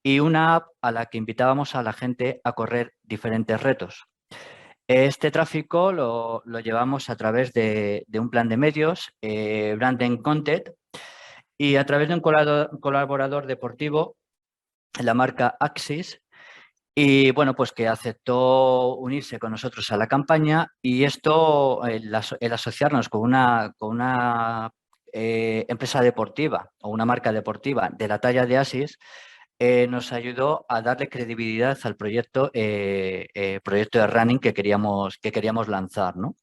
y una app a la que invitábamos a la gente a correr diferentes retos. Este tráfico lo llevamos a través de un plan de medios, Branding Content, y a través de un colaborador deportivo la marca Axis, y bueno, pues que aceptó unirse con nosotros a la campaña, y esto, el asociarnos con una empresa deportiva o una marca deportiva de la talla de Axis, nos ayudó a darle credibilidad al proyecto de running que queríamos lanzar, ¿no?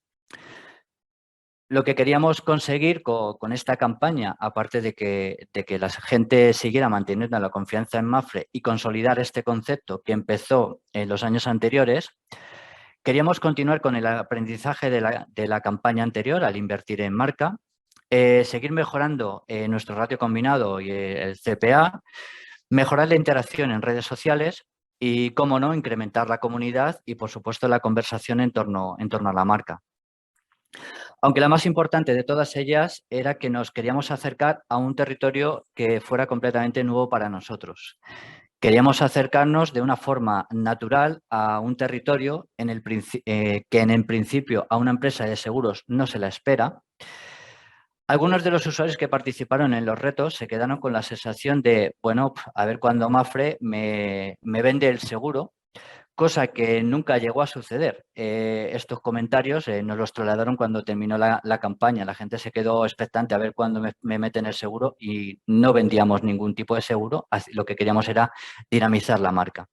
Lo que queríamos conseguir con esta campaña, aparte de que la gente siguiera manteniendo la confianza en Mapfre y consolidar este concepto que empezó en los años anteriores, queríamos continuar con el aprendizaje de la campaña anterior al invertir en marca, seguir mejorando nuestro ratio combinado y el CPA, mejorar la interacción en redes sociales y, cómo no, incrementar la comunidad y, por supuesto, la conversación en torno a la marca. Aunque la más importante de todas ellas era que nos queríamos acercar a un territorio que fuera completamente nuevo para nosotros. Queríamos acercarnos de una forma natural a un territorio que en el principio a una empresa de seguros no se la espera. Algunos de los usuarios que participaron en los retos se quedaron con la sensación de, bueno, a ver cuándo Mapfre me vende el seguro, cosa que nunca llegó a suceder. Estos comentarios nos los trasladaron cuando terminó la campaña. La gente se quedó expectante a ver cuándo me meten el seguro, y no vendíamos ningún tipo de seguro. Lo que queríamos era dinamizar la marca.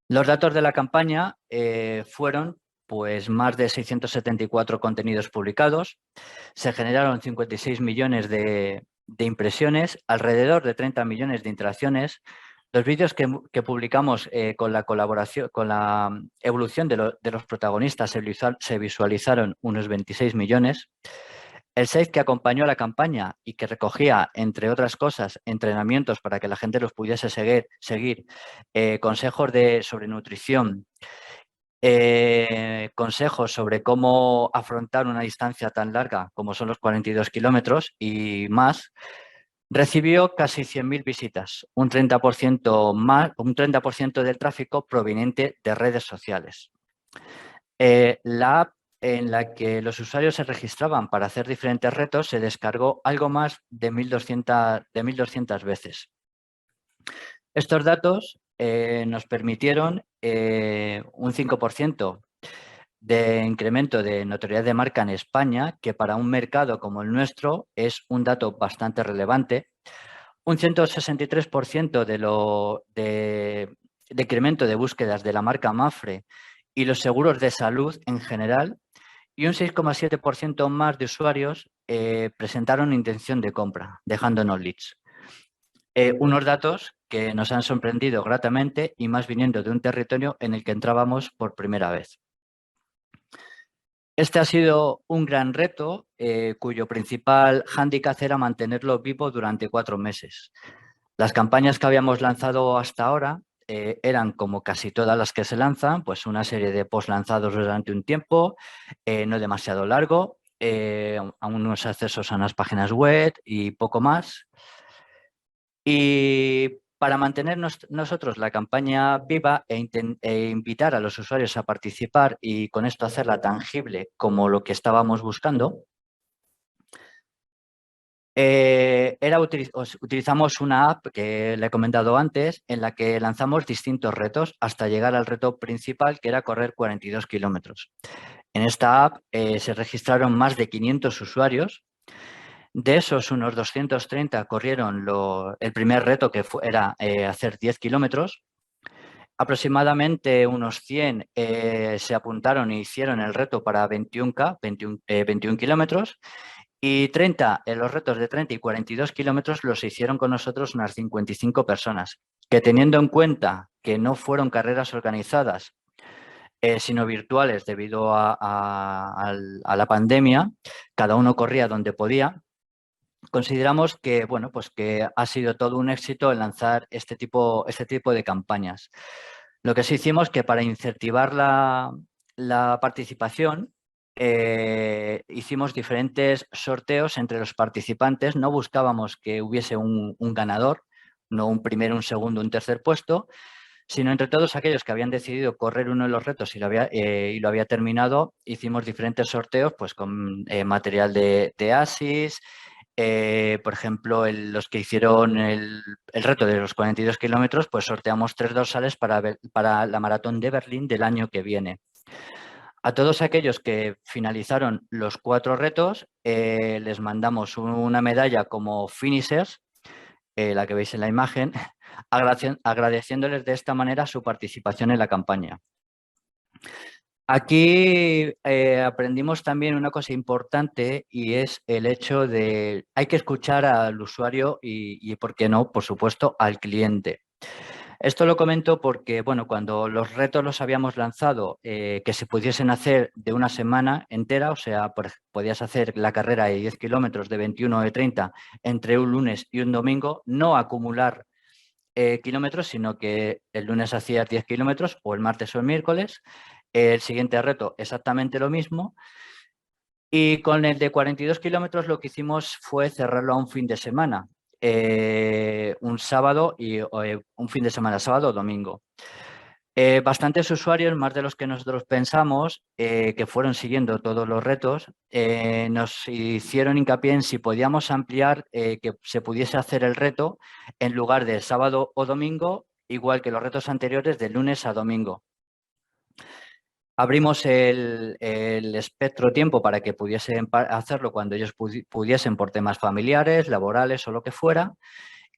Los datos de la campaña fueron pues más de 674 contenidos publicados, se generaron 56 millones de impresiones, alrededor de 30 millones de interacciones. Los vídeos que publicamos con la colaboración, con la evolución de los protagonistas se visualizaron unos 26 millones. El SAFE que acompañó a la campaña y que recogía, entre otras cosas, entrenamientos para que la gente los pudiese seguir, consejos sobre nutrición, consejos sobre cómo afrontar una distancia tan larga como son los 42 kilómetros y más, recibió casi 100.000 visitas, un 30% del tráfico proveniente de redes sociales. La app en la que los usuarios se registraban para hacer diferentes retos se descargó algo más de 1.200 veces. Estos datos nos permitieron un 5% de incremento de notoriedad de marca en España, que para un mercado como el nuestro es un dato bastante relevante. Un 163% de incremento de búsquedas de la marca Mapfre y los seguros de salud en general, y un 6,7% más de usuarios presentaron intención de compra, dejándonos leads. Unos datos que nos han sorprendido gratamente, y más viniendo de un territorio en el que entrábamos por primera vez. Este ha sido un gran reto, cuyo principal hándicap era mantenerlo vivo durante 4 meses. Las campañas que habíamos lanzado hasta ahora eran, como casi todas las que se lanzan, pues una serie de post lanzados durante un tiempo, no demasiado largo, a unos accesos a unas páginas web y poco más. Y para mantener nosotros la campaña viva e invitar a los usuarios a participar y con esto hacerla tangible como lo que estábamos buscando, utilizamos una app que le he comentado antes, en la que lanzamos distintos retos hasta llegar al reto principal, que era correr 42 kilómetros. En esta app se registraron más de 500 usuarios. De esos, unos 230 corrieron el primer reto, que era hacer 10 kilómetros. Aproximadamente unos 100 se apuntaron e hicieron el reto para 21K, 21 kilómetros. Y 30, en los retos de 30 y 42 kilómetros los hicieron con nosotros unas 55 personas, que, teniendo en cuenta que no fueron carreras organizadas, sino virtuales debido a la pandemia, cada uno corría donde podía. Consideramos que, bueno, pues que ha sido todo un éxito el lanzar este tipo de campañas. Lo que sí hicimos, que para incentivar la participación, hicimos diferentes sorteos entre los participantes. No buscábamos que hubiese un ganador, no un primero, un segundo, un tercer puesto, sino entre todos aquellos que habían decidido correr uno de los retos y lo había terminado. Hicimos diferentes sorteos, pues con material de Axis, Por ejemplo, los que hicieron el reto de los 42 kilómetros, pues sorteamos 3 dorsales para la maratón de Berlín del año que viene. A todos aquellos que finalizaron los 4 retos, les mandamos una medalla como finishers, la que veis en la imagen, agradeciéndoles de esta manera su participación en la campaña. Aquí aprendimos también una cosa importante, y es el hecho de hay que escuchar al usuario y, ¿por qué no?, por supuesto, al cliente. Esto lo comento porque, bueno, cuando los retos los habíamos lanzado, que se pudiesen hacer de una semana entera, o sea, podías hacer la carrera de 10 kilómetros de 21 o de 30 entre un lunes y un domingo, no acumular kilómetros, sino que el lunes hacías 10 kilómetros o el martes o el miércoles. El siguiente reto exactamente lo mismo. Y con el de 42 kilómetros lo que hicimos fue cerrarlo a un fin de semana. Un sábado y un fin de semana, sábado o domingo. Bastantes usuarios, más de los que nosotros pensamos, que fueron siguiendo todos los retos, nos hicieron hincapié en si podíamos ampliar que se pudiese hacer el reto en lugar de sábado o domingo, igual que los retos anteriores, de lunes a domingo. Abrimos el espectro tiempo para que pudiesen hacerlo cuando ellos pudiesen por temas familiares, laborales o lo que fuera.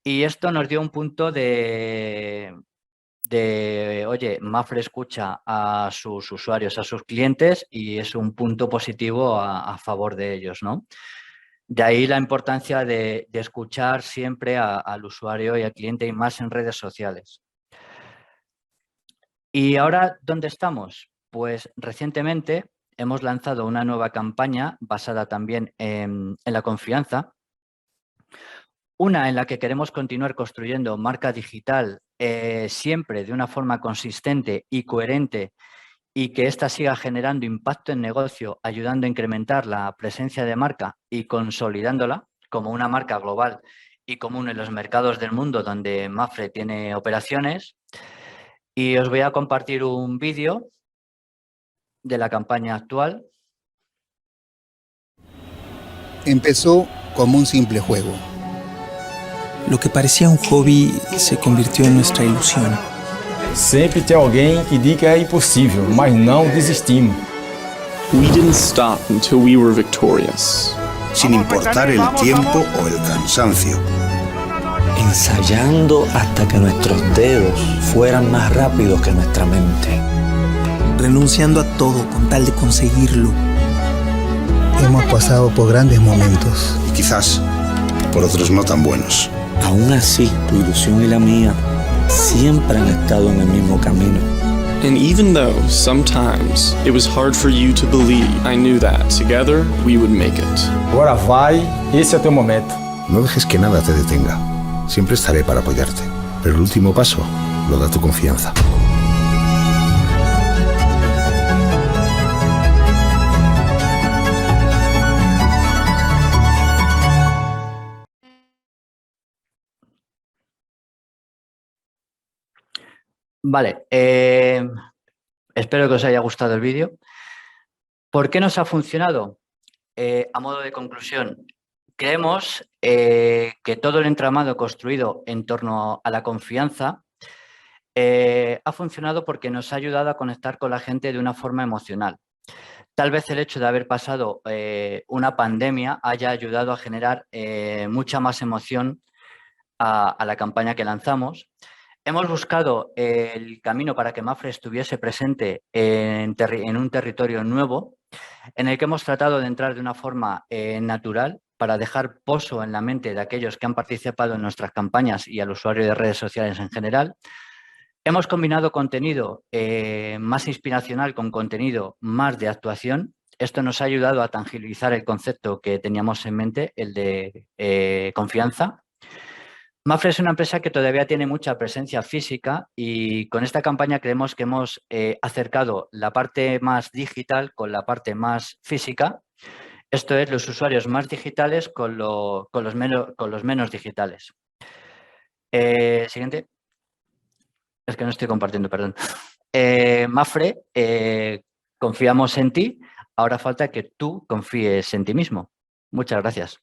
Y esto nos dio un punto de oye, Mapfre escucha a sus usuarios, a sus clientes, y es un punto positivo a favor de ellos, ¿no? De ahí la importancia de escuchar siempre al usuario y al cliente, y más en redes sociales. ¿Y ahora dónde estamos? Pues recientemente hemos lanzado una nueva campaña basada también en la confianza. Una en la que queremos continuar construyendo marca digital siempre de una forma consistente y coherente, y que ésta siga generando impacto en negocio, ayudando a incrementar la presencia de marca y consolidándola como una marca global y común en los mercados del mundo donde Mapfre tiene operaciones. Y os voy a compartir un vídeo de la campaña actual. Empezó como un simple juego. Lo que parecía un hobby se convirtió en nuestra ilusión. Sempre tem alguém que diga é impossível, mas não desistimos. We didn't stop until we were victorious. Sin importar el tiempo o el cansancio. Ensayando hasta que nuestros dedos fueran más rápidos que nuestra mente. Renunciando a todo con tal de conseguirlo. Hemos pasado por grandes momentos. Y quizás por otros no tan buenos. Aún así, tu ilusión y la mía siempre han estado en el mismo camino. And even though sometimes it was hard for you to believe, I knew that together we would make it. Agora vai, esse é teu momento. No dejes que nada te detenga. Siempre estaré para apoyarte. Pero el último paso lo da tu confianza. Vale, espero que os haya gustado el vídeo. ¿Por qué nos ha funcionado? A modo de conclusión, creemos que todo el entramado construido en torno a la confianza ha funcionado porque nos ha ayudado a conectar con la gente de una forma emocional. Tal vez el hecho de haber pasado una pandemia haya ayudado a generar mucha más emoción a la campaña que lanzamos. Hemos buscado el camino para que Mapfre estuviese presente en un territorio nuevo, en el que hemos tratado de entrar de una forma natural para dejar pozo en la mente de aquellos que han participado en nuestras campañas y al usuario de redes sociales en general. Hemos combinado contenido más inspiracional con contenido más de actuación. Esto nos ha ayudado a tangibilizar el concepto que teníamos en mente, el de confianza. Mapfre es una empresa que todavía tiene mucha presencia física, y con esta campaña creemos que hemos acercado la parte más digital con la parte más física. Esto es, los usuarios más digitales con los menos digitales. Siguiente. Es que no estoy compartiendo, perdón. Mapfre, confiamos en ti. Ahora falta que tú confíes en ti mismo. Muchas gracias.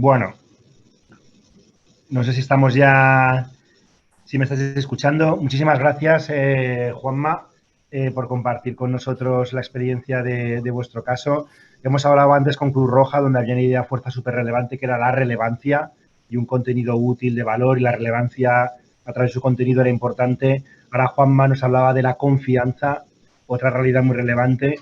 Bueno, no sé si estamos ya, si me estás escuchando. Muchísimas gracias, Juanma, por compartir con nosotros la experiencia de vuestro caso. Hemos hablado antes con Cruz Roja, donde había una idea fuerza súper relevante, que era la relevancia y un contenido útil de valor, y la relevancia a través de su contenido era importante. Ahora Juanma nos hablaba de la confianza, otra realidad muy relevante,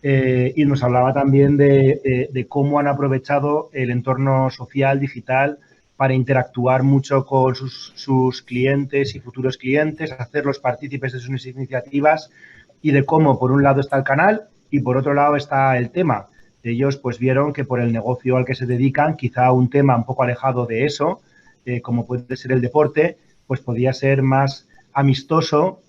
y nos hablaba también de cómo han aprovechado el entorno social, digital, para interactuar mucho con sus clientes y futuros clientes, hacerlos partícipes de sus iniciativas, y de cómo, por un lado, está el canal y, por otro lado, está el tema. Ellos pues vieron que por el negocio al que se dedican, quizá un tema un poco alejado de eso, como puede ser el deporte, pues podía ser más amistoso,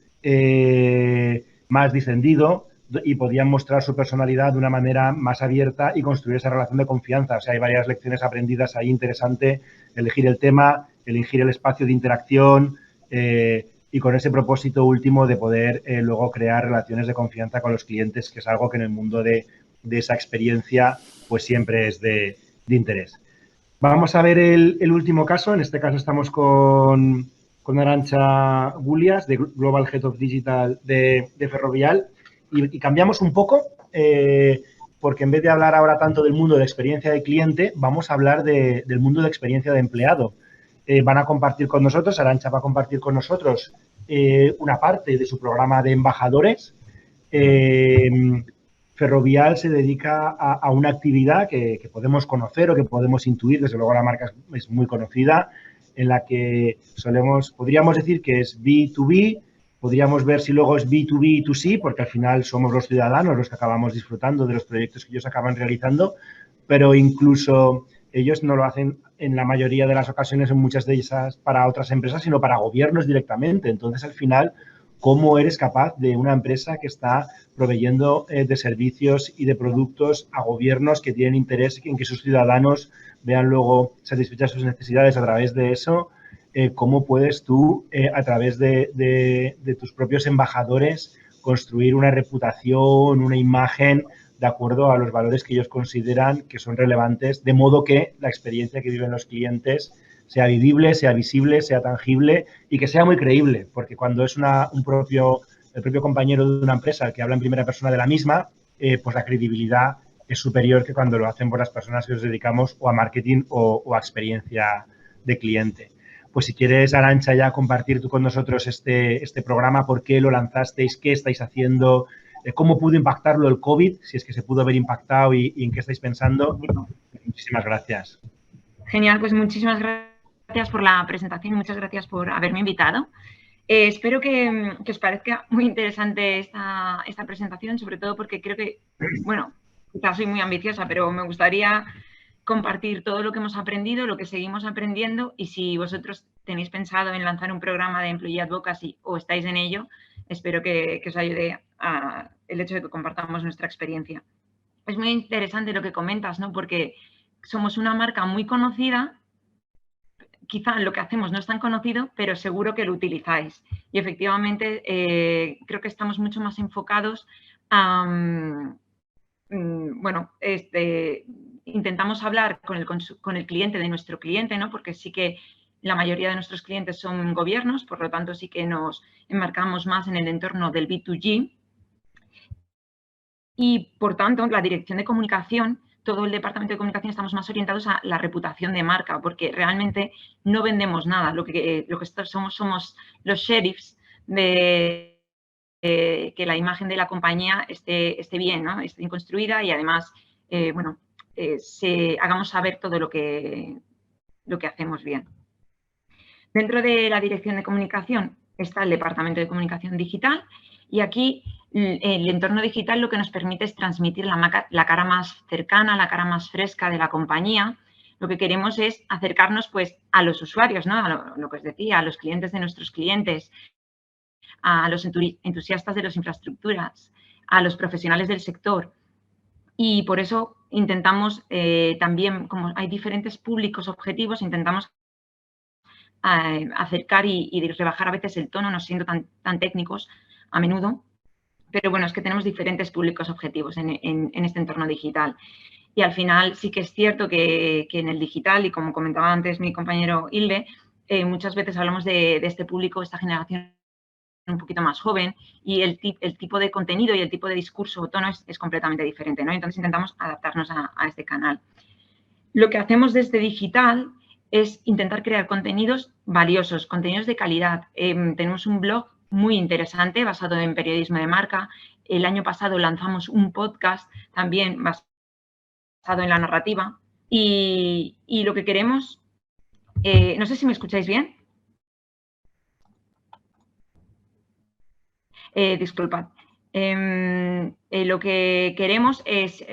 más distendido, y podían mostrar su personalidad de una manera más abierta y construir esa relación de confianza. O sea, hay varias lecciones aprendidas ahí interesante, elegir el tema, elegir el espacio de interacción, y con ese propósito último de poder luego crear relaciones de confianza con los clientes, que es algo que en el mundo de esa experiencia pues siempre es de interés. Vamos a ver el último caso. En este caso estamos con Arantxa Gulias, de Global Head of Digital de Ferrovial, y cambiamos un poco, porque en vez de hablar ahora tanto del mundo de experiencia de cliente, vamos a hablar del mundo de experiencia de empleado. Van a compartir con nosotros, Arantxa va a compartir con nosotros una parte de su programa de embajadores. Ferrovial se dedica a una actividad que podemos conocer o que podemos intuir, desde luego la marca es muy conocida, en la que podríamos decir que es B2B, podríamos ver si luego es B2B2C, porque al final somos los ciudadanos los que acabamos disfrutando de los proyectos que ellos acaban realizando, pero incluso ellos no lo hacen en la mayoría de las ocasiones, en muchas de ellas, para otras empresas, sino para gobiernos directamente. Entonces, al final, ¿cómo eres capaz de una empresa que está proveyendo de servicios y de productos a gobiernos que tienen interés en que sus ciudadanos vean luego satisfechas sus necesidades a través de eso? ¿Cómo puedes tú, a través de tus propios embajadores, construir una reputación, una imagen de acuerdo a los valores que ellos consideran que son relevantes, de modo que la experiencia que viven los clientes sea vivible, sea visible, sea tangible y que sea muy creíble? Porque cuando es el propio compañero de una empresa el que habla en primera persona de la misma, pues la credibilidad es superior que cuando lo hacen por las personas que nos dedicamos o a marketing o a experiencia de cliente. Pues si quieres, Arantxa, ya compartir tú con nosotros este programa, por qué lo lanzasteis, qué estáis haciendo, cómo pudo impactarlo el COVID, si es que se pudo haber impactado y en qué estáis pensando. Muchísimas gracias. Genial, pues muchísimas gracias por la presentación y muchas gracias por haberme invitado. Espero que os parezca muy interesante esta presentación, sobre todo porque creo que, bueno, quizás soy muy ambiciosa, pero me gustaría compartir todo lo que hemos aprendido, lo que seguimos aprendiendo, y si vosotros tenéis pensado en lanzar un programa de Employee Advocacy o estáis en ello, espero que os ayude el hecho de que compartamos nuestra experiencia. Es muy interesante lo que comentas, ¿no? Porque somos una marca muy conocida, quizá lo que hacemos no es tan conocido, pero seguro que lo utilizáis. Y efectivamente creo que estamos mucho más enfocados a, bueno, intentamos hablar con el cliente de nuestro cliente, ¿no? Porque sí que la mayoría de nuestros clientes son gobiernos, por lo tanto sí que nos enmarcamos más en el entorno del B2G. Y, por tanto, la dirección de comunicación, todo el departamento de comunicación, estamos más orientados a la reputación de marca, porque realmente no vendemos nada. Lo que somos los sheriffs de que la imagen de la compañía esté bien, ¿no? Esté bien construida y además, bueno, hagamos saber todo lo que hacemos bien. Dentro de la dirección de comunicación está el departamento de comunicación digital, y aquí el entorno digital lo que nos permite es transmitir la cara más cercana, la cara más fresca de la compañía. Lo que queremos es acercarnos pues a los usuarios, ¿no? A lo que os decía, a los clientes de nuestros clientes, a los entusiastas de las infraestructuras, a los profesionales del sector. Y por eso intentamos también, como hay diferentes públicos objetivos, intentamos acercar y rebajar a veces el tono, no siendo tan técnicos a menudo. Pero bueno, es que tenemos diferentes públicos objetivos en este entorno digital. Y al final sí que es cierto que en el digital, y como comentaba antes mi compañero Hilde, muchas veces hablamos de este público, esta generación un poquito más joven, y el tipo de contenido y el tipo de discurso o tono es completamente diferente, ¿no? Entonces intentamos adaptarnos a este canal. Lo que hacemos desde digital es intentar crear contenidos valiosos, contenidos de calidad. Tenemos un blog muy interesante basado en periodismo de marca. El año pasado lanzamos un podcast también basado en la narrativa. Y lo que queremos, no sé si me escucháis bien. Disculpad. Lo que queremos es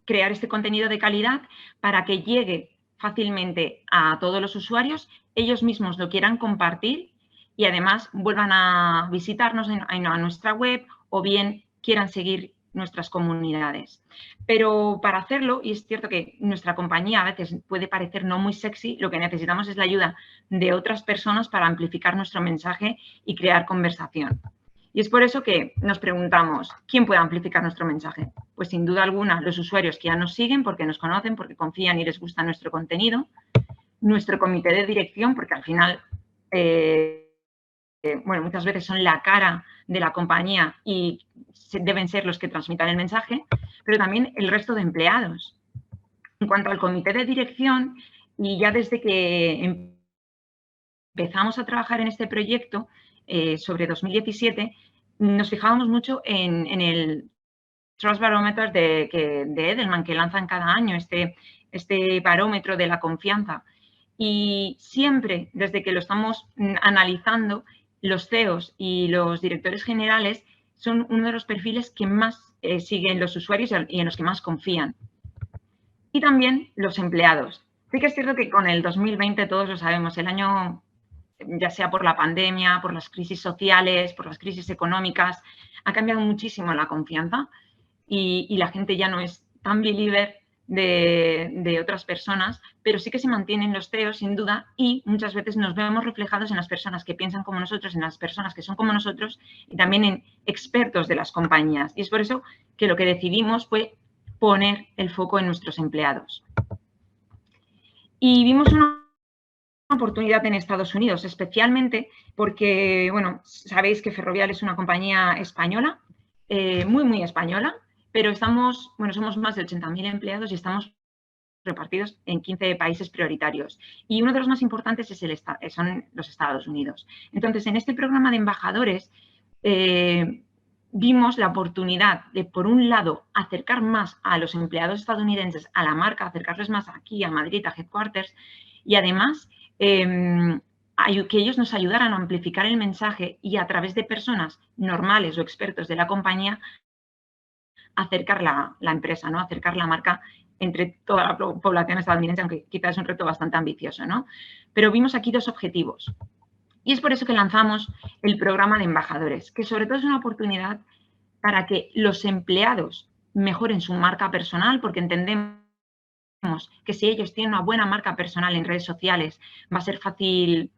crear este contenido de calidad para que llegue fácilmente a todos los usuarios, ellos mismos lo quieran compartir y además vuelvan a visitarnos a nuestra web o bien quieran seguir nuestras comunidades. Pero para hacerlo, y es cierto que nuestra compañía a veces puede parecer no muy sexy, lo que necesitamos es la ayuda de otras personas para amplificar nuestro mensaje y crear conversación. Y es por eso que nos preguntamos, ¿quién puede amplificar nuestro mensaje? Pues sin duda alguna los usuarios que ya nos siguen porque nos conocen, porque confían y les gusta nuestro contenido, nuestro comité de dirección, porque al final, bueno, muchas veces son la cara de la compañía y deben ser los que transmitan el mensaje, pero también el resto de empleados. En cuanto al comité de dirección, y ya desde que empezamos a trabajar en este proyecto, sobre 2017, nos fijábamos mucho en el Trust Barometer de Edelman, que lanzan cada año este barómetro de la confianza. Y siempre, desde que lo estamos analizando, los CEOs y los directores generales son uno de los perfiles que más siguen los usuarios y en los que más confían. Y también los empleados. Sí que es cierto que con el 2020, todos lo sabemos, el año, ya sea por la pandemia, por las crisis sociales, por las crisis económicas, ha cambiado muchísimo la confianza y la gente ya no es tan believer de otras personas, pero sí que se mantienen los CEOs sin duda y muchas veces nos vemos reflejados en las personas que piensan como nosotros, en las personas que son como nosotros y también en expertos de las compañías. Y es por eso que lo que decidimos fue poner el foco en nuestros empleados. Y vimos una oportunidad en Estados Unidos, especialmente porque, bueno, sabéis que Ferrovial es una compañía española, muy española, pero somos más de 80.000 empleados y estamos repartidos en 15 países prioritarios. Y uno de los más importantes son los Estados Unidos. Entonces, en este programa de embajadores vimos la oportunidad de, por un lado, acercar más a los empleados estadounidenses a la marca, acercarles más aquí a Madrid, a Headquarters, y además que ellos nos ayudaran a amplificar el mensaje y a través de personas normales o expertos de la compañía acercar la empresa, ¿no? Acercar la marca entre toda la población estadounidense, aunque quizás es un reto bastante ambicioso, ¿no? Pero vimos aquí dos objetivos. Y es por eso que lanzamos el programa de embajadores, que sobre todo es una oportunidad para que los empleados mejoren su marca personal, porque entendemos que si ellos tienen una buena marca personal en redes sociales, va a ser fácil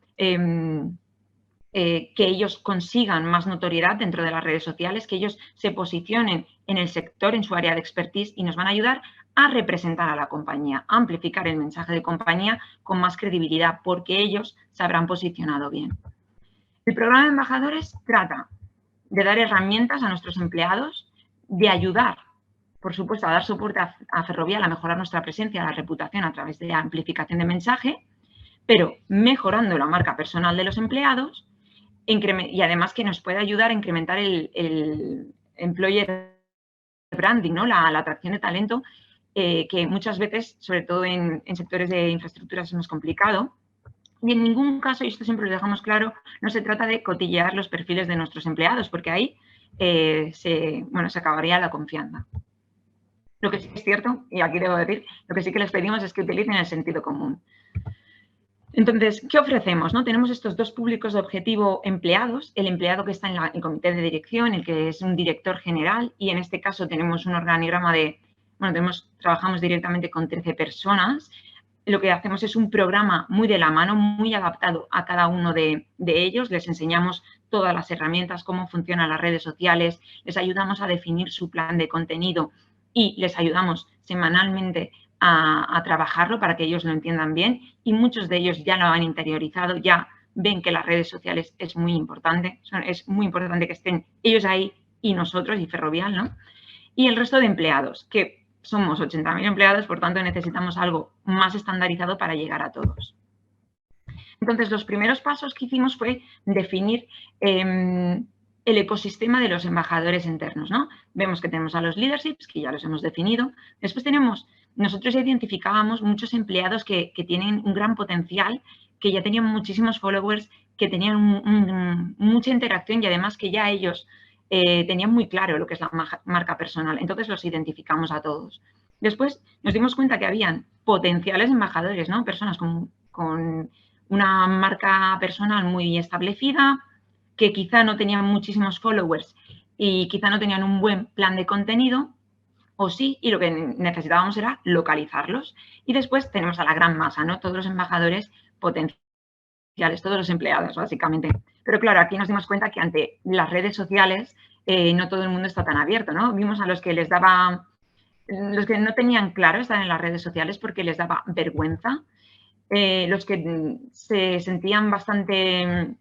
que ellos consigan más notoriedad dentro de las redes sociales, que ellos se posicionen en el sector, en su área de expertise y nos van a ayudar a representar a la compañía, a amplificar el mensaje de compañía con más credibilidad, porque ellos se habrán posicionado bien. El programa de embajadores trata de dar herramientas a nuestros empleados, de ayudar, por supuesto, a dar soporte a Ferrovial, a mejorar nuestra presencia, la reputación a través de la amplificación de mensaje, pero mejorando la marca personal de los empleados y además que nos puede ayudar a incrementar el employer branding, ¿no? La atracción de talento, que muchas veces, sobre todo en sectores de infraestructuras, es más complicado. Y en ningún caso, y esto siempre lo dejamos claro, no se trata de cotillear los perfiles de nuestros empleados, porque ahí se acabaría la confianza. Lo que sí que es cierto, y aquí debo decir, lo que sí que les pedimos es que utilicen el sentido común. Entonces, ¿qué ofrecemos? ¿No? Tenemos estos dos públicos de objetivo empleados, el empleado que está en el comité de dirección, el que es un director general, y en este caso tenemos un organigrama trabajamos directamente con 13 personas. Lo que hacemos es un programa muy de la mano, muy adaptado a cada uno de ellos. Les enseñamos todas las herramientas, cómo funcionan las redes sociales, les ayudamos a definir su plan de contenido y les ayudamos semanalmente a trabajarlo para que ellos lo entiendan bien, y muchos de ellos ya lo han interiorizado, ya ven que las redes sociales es muy importante que estén ellos ahí y nosotros y Ferrovial, ¿no? Y el resto de empleados, que somos 80.000 empleados, por tanto necesitamos algo más estandarizado para llegar a todos. Entonces, los primeros pasos que hicimos fue definir el ecosistema de los embajadores internos, ¿no? Vemos que tenemos a los leaderships, que ya los hemos definido. Después nosotros identificábamos muchos empleados que tienen un gran potencial, que ya tenían muchísimos followers, que tenían mucha interacción y además que ya ellos tenían muy claro lo que es la marca personal. Entonces los identificamos a todos. Después nos dimos cuenta que habían potenciales embajadores, ¿no? Personas con una marca personal muy establecida, que quizá no tenían muchísimos followers y quizá no tenían un buen plan de contenido, o sí, y lo que necesitábamos era localizarlos. Y después tenemos a la gran masa, ¿no? Todos los embajadores potenciales, todos los empleados, básicamente. Pero claro, aquí nos dimos cuenta que ante las redes sociales no todo el mundo está tan abierto, ¿no? Vimos a los que no tenían claro estar en las redes sociales porque les daba vergüenza, los que se sentían bastante,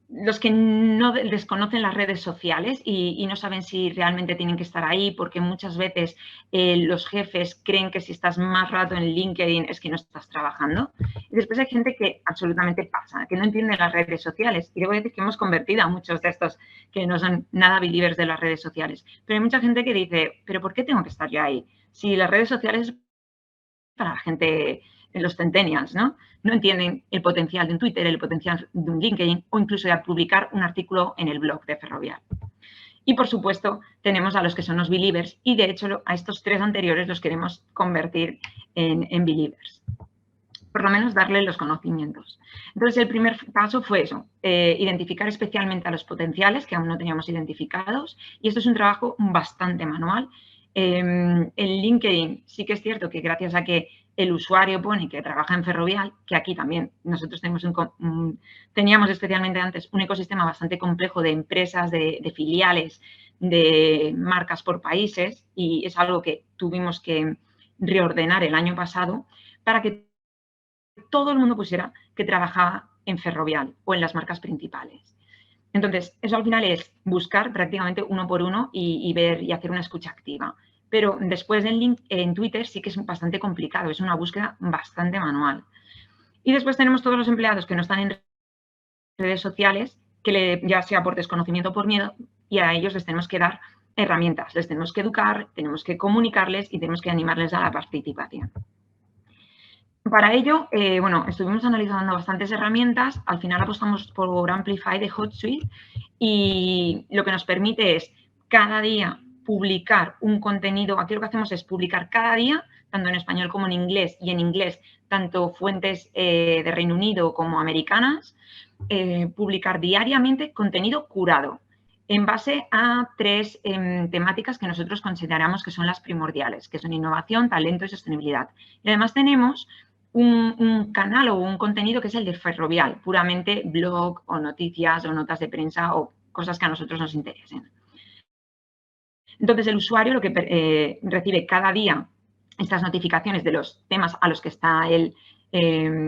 los que no desconocen las redes sociales y no saben si realmente tienen que estar ahí, porque muchas veces los jefes creen que si estás más rato en LinkedIn es que no estás trabajando. Y después hay gente que absolutamente pasa, que no entiende las redes sociales. Y debo decir que hemos convertido a muchos de estos que no son nada believers de las redes sociales. Pero hay mucha gente que dice, ¿pero por qué tengo que estar yo ahí? Si las redes sociales para la gente, los centennials, ¿no? No entienden el potencial de un Twitter, el potencial de un LinkedIn o incluso de publicar un artículo en el blog de Ferrovial. Y, por supuesto, tenemos a los que son los believers y, de hecho, a estos tres anteriores los queremos convertir en believers. Por lo menos darles los conocimientos. Entonces, el primer paso fue eso, identificar especialmente a los potenciales que aún no teníamos identificados, y esto es un trabajo bastante manual. En LinkedIn sí que es cierto que gracias a que el usuario pone que trabaja en Ferrovial, que aquí también nosotros teníamos especialmente antes un ecosistema bastante complejo de empresas, de filiales, de marcas por países, y es algo que tuvimos que reordenar el año pasado para que todo el mundo pusiera que trabajaba en Ferrovial o en las marcas principales. Entonces, eso al final es buscar prácticamente uno por uno y ver y hacer una escucha activa. Pero después en Twitter sí que es bastante complicado, es una búsqueda bastante manual. Y después tenemos todos los empleados que no están en redes sociales, que ya sea por desconocimiento o por miedo, y a ellos les tenemos que dar herramientas, les tenemos que educar, tenemos que comunicarles y tenemos que animarles a la participación. Para ello, estuvimos analizando bastantes herramientas, al final apostamos por Amplify de HotSuite y lo que nos permite es cada día publicar un contenido. Aquí lo que hacemos es publicar cada día, tanto en español como en inglés, y en inglés tanto fuentes de Reino Unido como americanas, publicar diariamente contenido curado en base a tres temáticas que nosotros consideramos que son las primordiales, que son innovación, talento y sostenibilidad. Y además tenemos un canal o un contenido que es el de Ferrovial, puramente blog o noticias o notas de prensa o cosas que a nosotros nos interesen. Entonces, el usuario lo que recibe cada día estas notificaciones de los temas a los que está él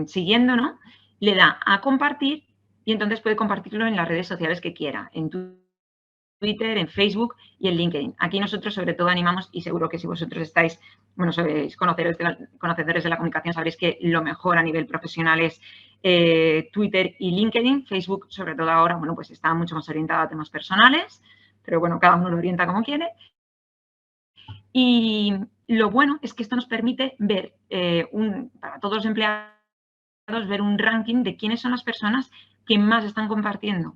siguiendo, ¿no? Le da a compartir y entonces puede compartirlo en las redes sociales que quiera, en Twitter, en Facebook y en LinkedIn. Aquí nosotros sobre todo animamos, y seguro que si vosotros estáis, sois conocedores de la comunicación, sabréis que lo mejor a nivel profesional es Twitter y LinkedIn. Facebook, sobre todo ahora, pues está mucho más orientado a temas personales, pero cada uno lo orienta como quiere. Y lo bueno es que esto nos permite ver, para todos los empleados, ver un ranking de quiénes son las personas que más están compartiendo.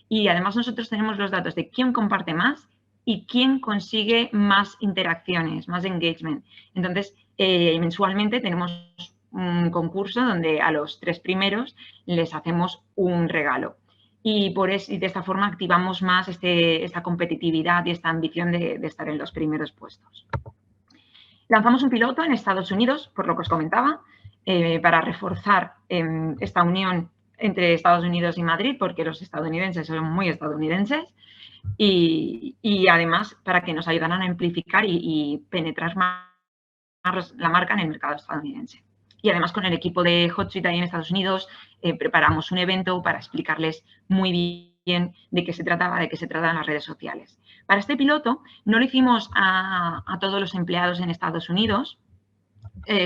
Y además nosotros tenemos los datos de quién comparte más y quién consigue más interacciones, más engagement. Entonces, mensualmente tenemos un concurso donde a los 3 primeros les hacemos un regalo. Y de esta forma activamos más esta competitividad y esta ambición de estar en los primeros puestos. Lanzamos un piloto en Estados Unidos, por lo que os comentaba, para reforzar esta unión entre Estados Unidos y Madrid, porque los estadounidenses son muy estadounidenses, y además para que nos ayudaran a amplificar y penetrar más la marca en el mercado estadounidense. Y además con el equipo de HotSuite ahí en Estados Unidos preparamos un evento para explicarles muy bien de qué se trataba, de qué se tratan las redes sociales. Para este piloto no lo hicimos a todos los empleados en Estados Unidos,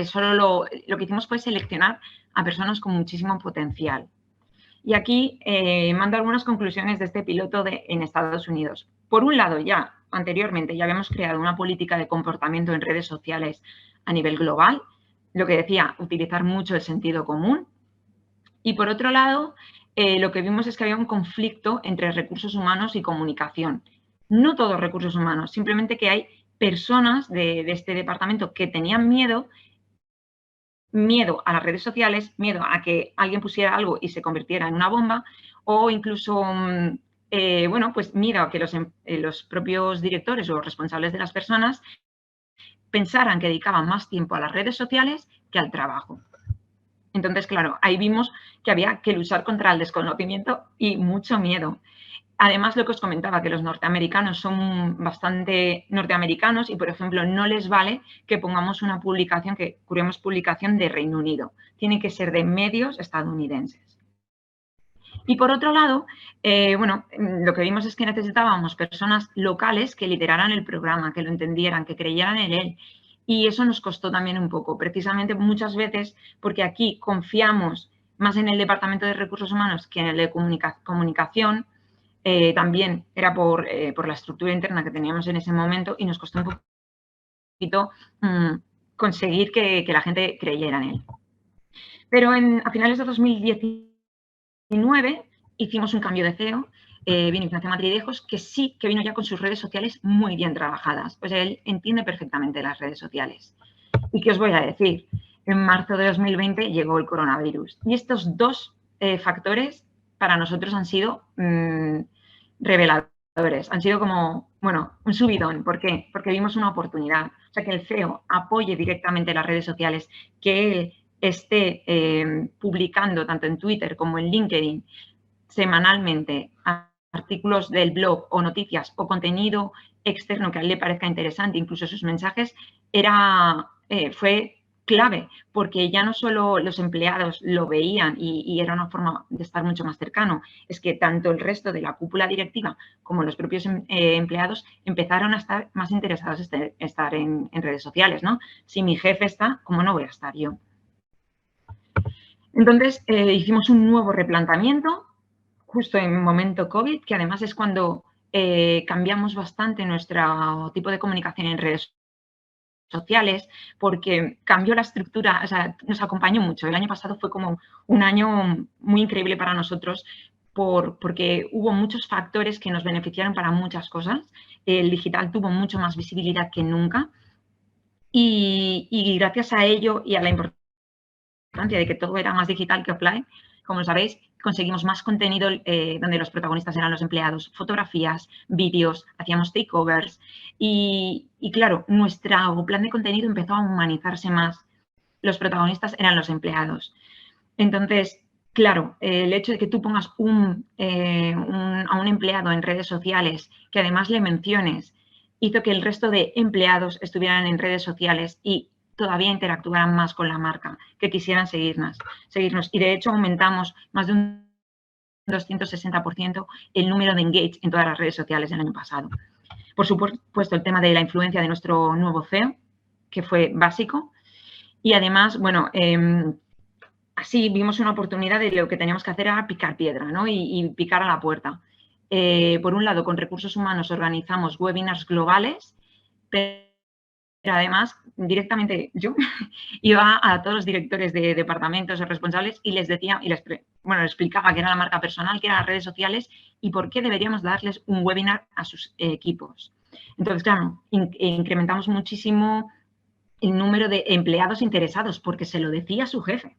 solo lo que hicimos fue seleccionar a personas con muchísimo potencial. Y aquí mando algunas conclusiones de este piloto en Estados Unidos. Por un lado, anteriormente ya habíamos creado una política de comportamiento en redes sociales a nivel global, lo que decía, utilizar mucho el sentido común. Y por otro lado, lo que vimos es que había un conflicto entre recursos humanos y comunicación. No todos recursos humanos, simplemente que hay personas de este departamento que tenían miedo a las redes sociales, miedo a que alguien pusiera algo y se convirtiera en una bomba, o incluso, pues miedo a que los propios directores o responsables de las personas pensaran que dedicaban más tiempo a las redes sociales que al trabajo. Entonces, claro, ahí vimos que había que luchar contra el desconocimiento y mucho miedo. Además, lo que os comentaba, que los norteamericanos son bastante norteamericanos y, por ejemplo, no les vale que pongamos una publicación, que curemos publicación de Reino Unido. Tiene que ser de medios estadounidenses. Y por otro lado, lo que vimos es que necesitábamos personas locales que lideraran el programa, que lo entendieran, que creyeran en él. Y eso nos costó también un poco, precisamente muchas veces porque aquí confiamos más en el Departamento de Recursos Humanos que en el de comunicación. También era por la estructura interna que teníamos en ese momento y nos costó un poquito conseguir que la gente creyera en él. Pero a finales de 2019 hicimos un cambio de CEO, vino Ignacio Madridejos, que vino ya con sus redes sociales muy bien trabajadas. Pues él entiende perfectamente las redes sociales. ¿Y qué os voy a decir? En marzo de 2020 llegó el coronavirus. Y estos dos factores para nosotros han sido reveladores. Han sido como, un subidón. ¿Por qué? Porque vimos una oportunidad. O sea, que el CEO apoye directamente las redes sociales, que él esté publicando tanto en Twitter como en LinkedIn semanalmente artículos del blog o noticias o contenido externo que a él le parezca interesante, incluso sus mensajes, fue clave, porque ya no solo los empleados lo veían y era una forma de estar mucho más cercano, es que tanto el resto de la cúpula directiva como los propios empleados empezaron a estar más interesados en estar en redes sociales, ¿no? Si mi jefe está, ¿cómo no voy a estar yo? Entonces, hicimos un nuevo replanteamiento justo en momento COVID, que además es cuando cambiamos bastante nuestro tipo de comunicación en redes sociales, porque cambió la estructura, o sea, nos acompañó mucho. El año pasado fue como un año muy increíble para nosotros porque hubo muchos factores que nos beneficiaron para muchas cosas. El digital tuvo mucho más visibilidad que nunca y gracias a ello y a la importancia de que todo era más digital que offline, como sabéis, conseguimos más contenido donde los protagonistas eran los empleados, fotografías, vídeos, hacíamos takeovers y claro, nuestro plan de contenido empezó a humanizarse más. Los protagonistas eran los empleados. Entonces, claro, el hecho de que tú pongas a un empleado en redes sociales, que además le menciones, hizo que el resto de empleados estuvieran en redes sociales y todavía interactuaran más con la marca, que quisieran seguirnos. Y de hecho aumentamos más de un 260% el número de engage en todas las redes sociales el año pasado. Por supuesto, el tema de la influencia de nuestro nuevo CEO, que fue básico. Y además, así vimos una oportunidad de lo que teníamos que hacer era picar piedra, ¿no? y picar a la puerta. Por un lado, con recursos humanos organizamos webinars globales, pero además, directamente yo iba a todos los directores de departamentos o responsables y les decía, les explicaba qué era la marca personal, qué eran las redes sociales y por qué deberíamos darles un webinar a sus equipos. Entonces, claro, incrementamos muchísimo el número de empleados interesados porque se lo decía su jefe.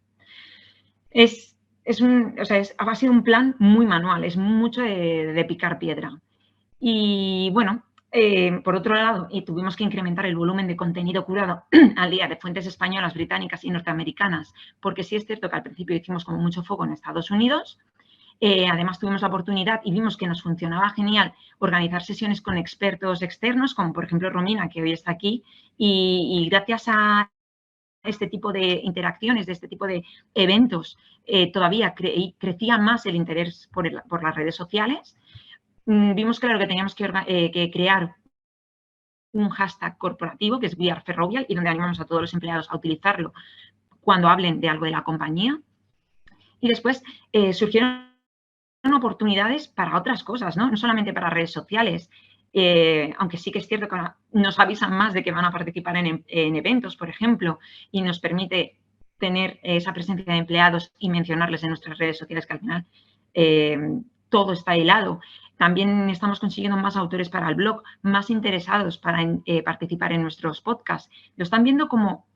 Ha sido un plan muy manual, es mucho de picar piedra. Y bueno, Por otro lado, tuvimos que incrementar el volumen de contenido curado al día de fuentes españolas, británicas y norteamericanas, porque sí es cierto que al principio hicimos como mucho foco en Estados Unidos. Además, tuvimos la oportunidad y vimos que nos funcionaba genial organizar sesiones con expertos externos, como por ejemplo Romina, que hoy está aquí, y gracias a este tipo de interacciones, de este tipo de eventos, todavía crecía más el interés por las redes sociales. Vimos claro que teníamos que crear un hashtag corporativo, que es We Are Ferrovial, y donde animamos a todos los empleados a utilizarlo cuando hablen de algo de la compañía. Y después surgieron oportunidades para otras cosas, no solamente para redes sociales, aunque sí que es cierto que nos avisan más de que van a participar en eventos, por ejemplo, y nos permite tener esa presencia de empleados y mencionarles en nuestras redes sociales, que al final todo está hilado. También estamos consiguiendo más autores para el blog, más interesados para participar en nuestros podcasts. Lo están viendo como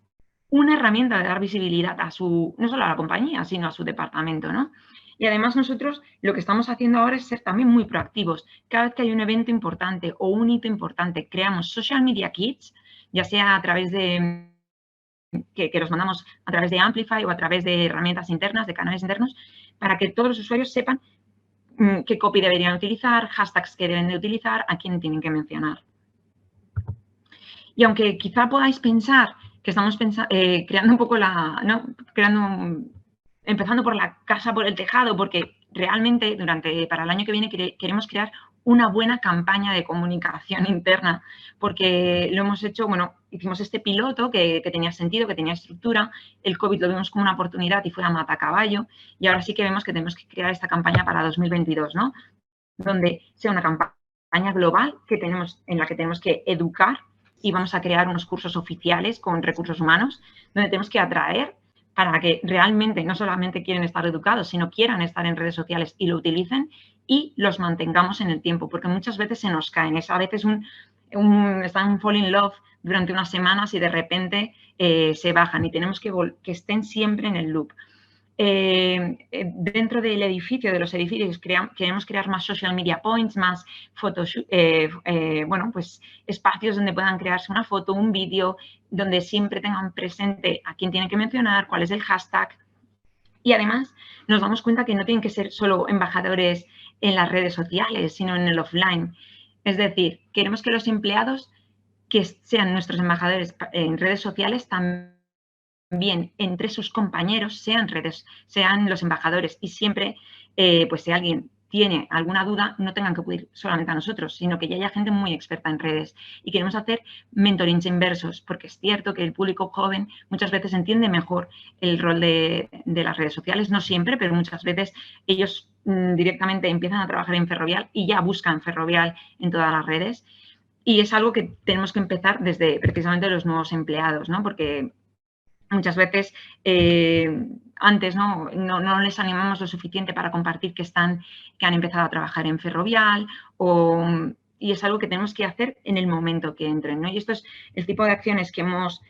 una herramienta de dar visibilidad a no solo a la compañía, sino a su departamento, ¿no? Y además nosotros lo que estamos haciendo ahora es ser también muy proactivos. Cada vez que hay un evento importante o un hito importante, creamos social media kits, ya sea a través de que los mandamos a través de Amplify o a través de herramientas internas, de canales internos, para que todos los usuarios sepan qué copy deberían utilizar, hashtags que deben de utilizar, a quién tienen que mencionar. Y aunque quizá podáis pensar que estamos creando un poco empezando por la casa, por el tejado, porque realmente para el año que viene queremos crear una buena campaña de comunicación interna, porque lo hemos hecho, hicimos este piloto que tenía sentido, que tenía estructura, el COVID lo vimos como una oportunidad y fue a matacaballo, y ahora sí que vemos que tenemos que crear esta campaña para 2022, ¿no? Donde sea una campaña global en la que tenemos que educar y vamos a crear unos cursos oficiales con recursos humanos, donde tenemos que atraer para que realmente no solamente quieren estar educados, sino quieran estar en redes sociales y lo utilicen y los mantengamos en el tiempo, porque muchas veces se nos caen. A veces están fall in love durante unas semanas y de repente se bajan y tenemos que estén siempre en el loop. Dentro del edificio, de los edificios, queremos crear más social media points, más fotos, pues espacios donde puedan crearse una foto, un vídeo, donde siempre tengan presente a quién tienen que mencionar, cuál es el hashtag. Y además nos damos cuenta que no tienen que ser solo embajadores en las redes sociales, sino en el offline. Es decir, queremos que los empleados que sean nuestros embajadores en redes sociales también entre sus compañeros sean los embajadores y siempre, pues si alguien tiene alguna duda, no tengan que acudir solamente a nosotros, sino que ya haya gente muy experta en redes. Y queremos hacer mentorings inversos, porque es cierto que el público joven muchas veces entiende mejor el rol de las redes sociales, no siempre, pero muchas veces ellos directamente empiezan a trabajar en Ferrovial y ya buscan Ferrovial en todas las redes. Y es algo que tenemos que empezar desde precisamente los nuevos empleados, ¿no? Porque muchas veces antes no les animamos lo suficiente para compartir que han empezado a trabajar en Ferrovial y es algo que tenemos que hacer en el momento que entren, ¿no? Y esto es el tipo de acciones que hemos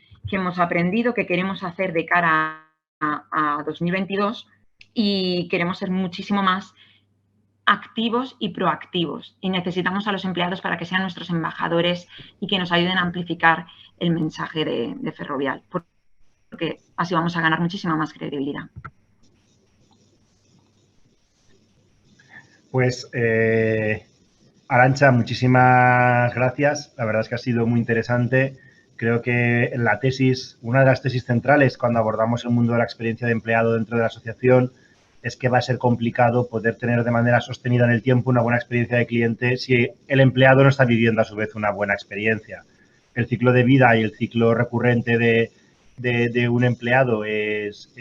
aprendido, que queremos hacer de cara a 2022 y queremos ser muchísimo más activos y proactivos y necesitamos a los empleados para que sean nuestros embajadores y que nos ayuden a amplificar el mensaje de Ferrovial. Porque así vamos a ganar muchísima más credibilidad. Pues, Arantxa, muchísimas gracias. La verdad es que ha sido muy interesante. Creo que en la tesis, una de las tesis centrales cuando abordamos el mundo de la experiencia de empleado dentro de la asociación es que va a ser complicado poder tener de manera sostenida en el tiempo una buena experiencia de cliente si el empleado no está viviendo a su vez una buena experiencia. El ciclo de vida y el ciclo recurrente de un empleado es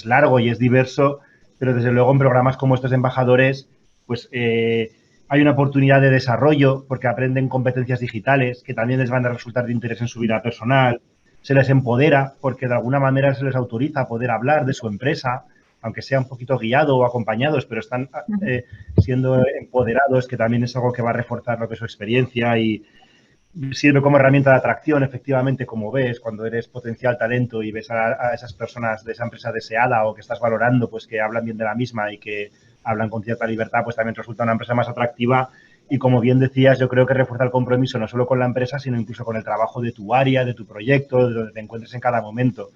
largo y es diverso, pero desde luego en programas como estos de embajadores pues hay una oportunidad de desarrollo porque aprenden competencias digitales que también les van a resultar de interés en su vida personal, se les empodera porque de alguna manera se les autoriza a poder hablar de su empresa, aunque sea un poquito guiado o acompañados, pero están siendo empoderados, que también es algo que va a reforzar lo que es su experiencia y sirve como herramienta de atracción, efectivamente, como ves, cuando eres potencial talento y ves a esas personas de esa empresa deseada o que estás valorando, pues que hablan bien de la misma y que hablan con cierta libertad, pues también resulta una empresa más atractiva y como bien decías, yo creo que refuerza el compromiso no solo con la empresa, sino incluso con el trabajo de tu área, de tu proyecto, de donde te encuentres en cada momento.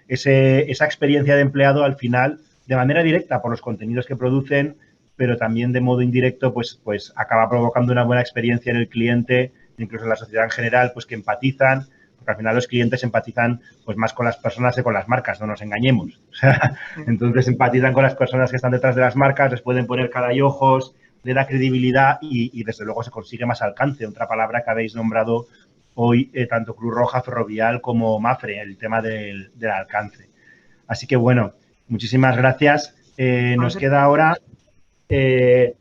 Esa experiencia de empleado al final, de manera directa por los contenidos que producen, pero también de modo indirecto, pues acaba provocando una buena experiencia en el cliente, incluso en la sociedad en general, pues que empatizan, porque al final los clientes empatizan pues más con las personas que con las marcas, no nos engañemos. O sea, entonces empatizan con las personas que están detrás de las marcas, les pueden poner cara y ojos, le da credibilidad y desde luego se consigue más alcance. Otra palabra que habéis nombrado hoy, tanto Cruz Roja, Ferrovial como Mapfre, el tema del alcance. Así que bueno, muchísimas gracias. Nos queda ahora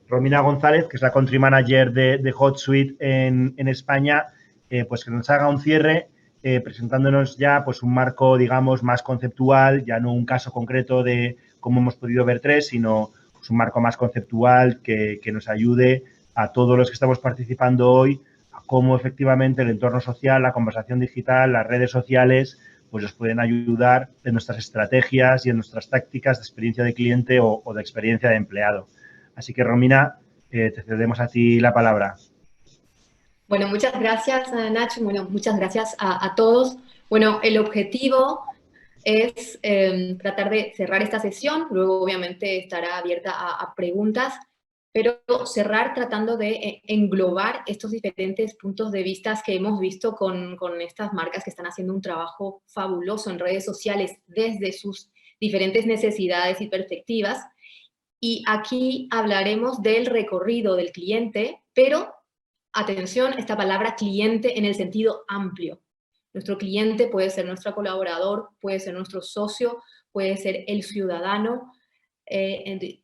Romina González, que es la Country Manager de HotSuite en España, pues que nos haga un cierre presentándonos ya pues un marco, digamos, más conceptual, ya no un caso concreto de cómo hemos podido ver tres, sino pues, un marco más conceptual que nos ayude a todos los que estamos participando hoy a cómo efectivamente el entorno social, la conversación digital, las redes sociales, pues nos pueden ayudar en nuestras estrategias y en nuestras tácticas de experiencia de cliente o de experiencia de empleado. Así que, Romina, te cedemos a ti la palabra. Bueno, muchas gracias, Nacho. Bueno, muchas gracias a todos. Bueno, el objetivo es tratar de cerrar esta sesión. Luego, obviamente, estará abierta a preguntas, pero cerrar tratando de englobar estos diferentes puntos de vista que hemos visto con estas marcas que están haciendo un trabajo fabuloso en redes sociales desde sus diferentes necesidades y perspectivas. Y aquí hablaremos del recorrido del cliente, pero atención, esta palabra cliente en el sentido amplio. Nuestro cliente puede ser nuestro colaborador, puede ser nuestro socio, puede ser el ciudadano,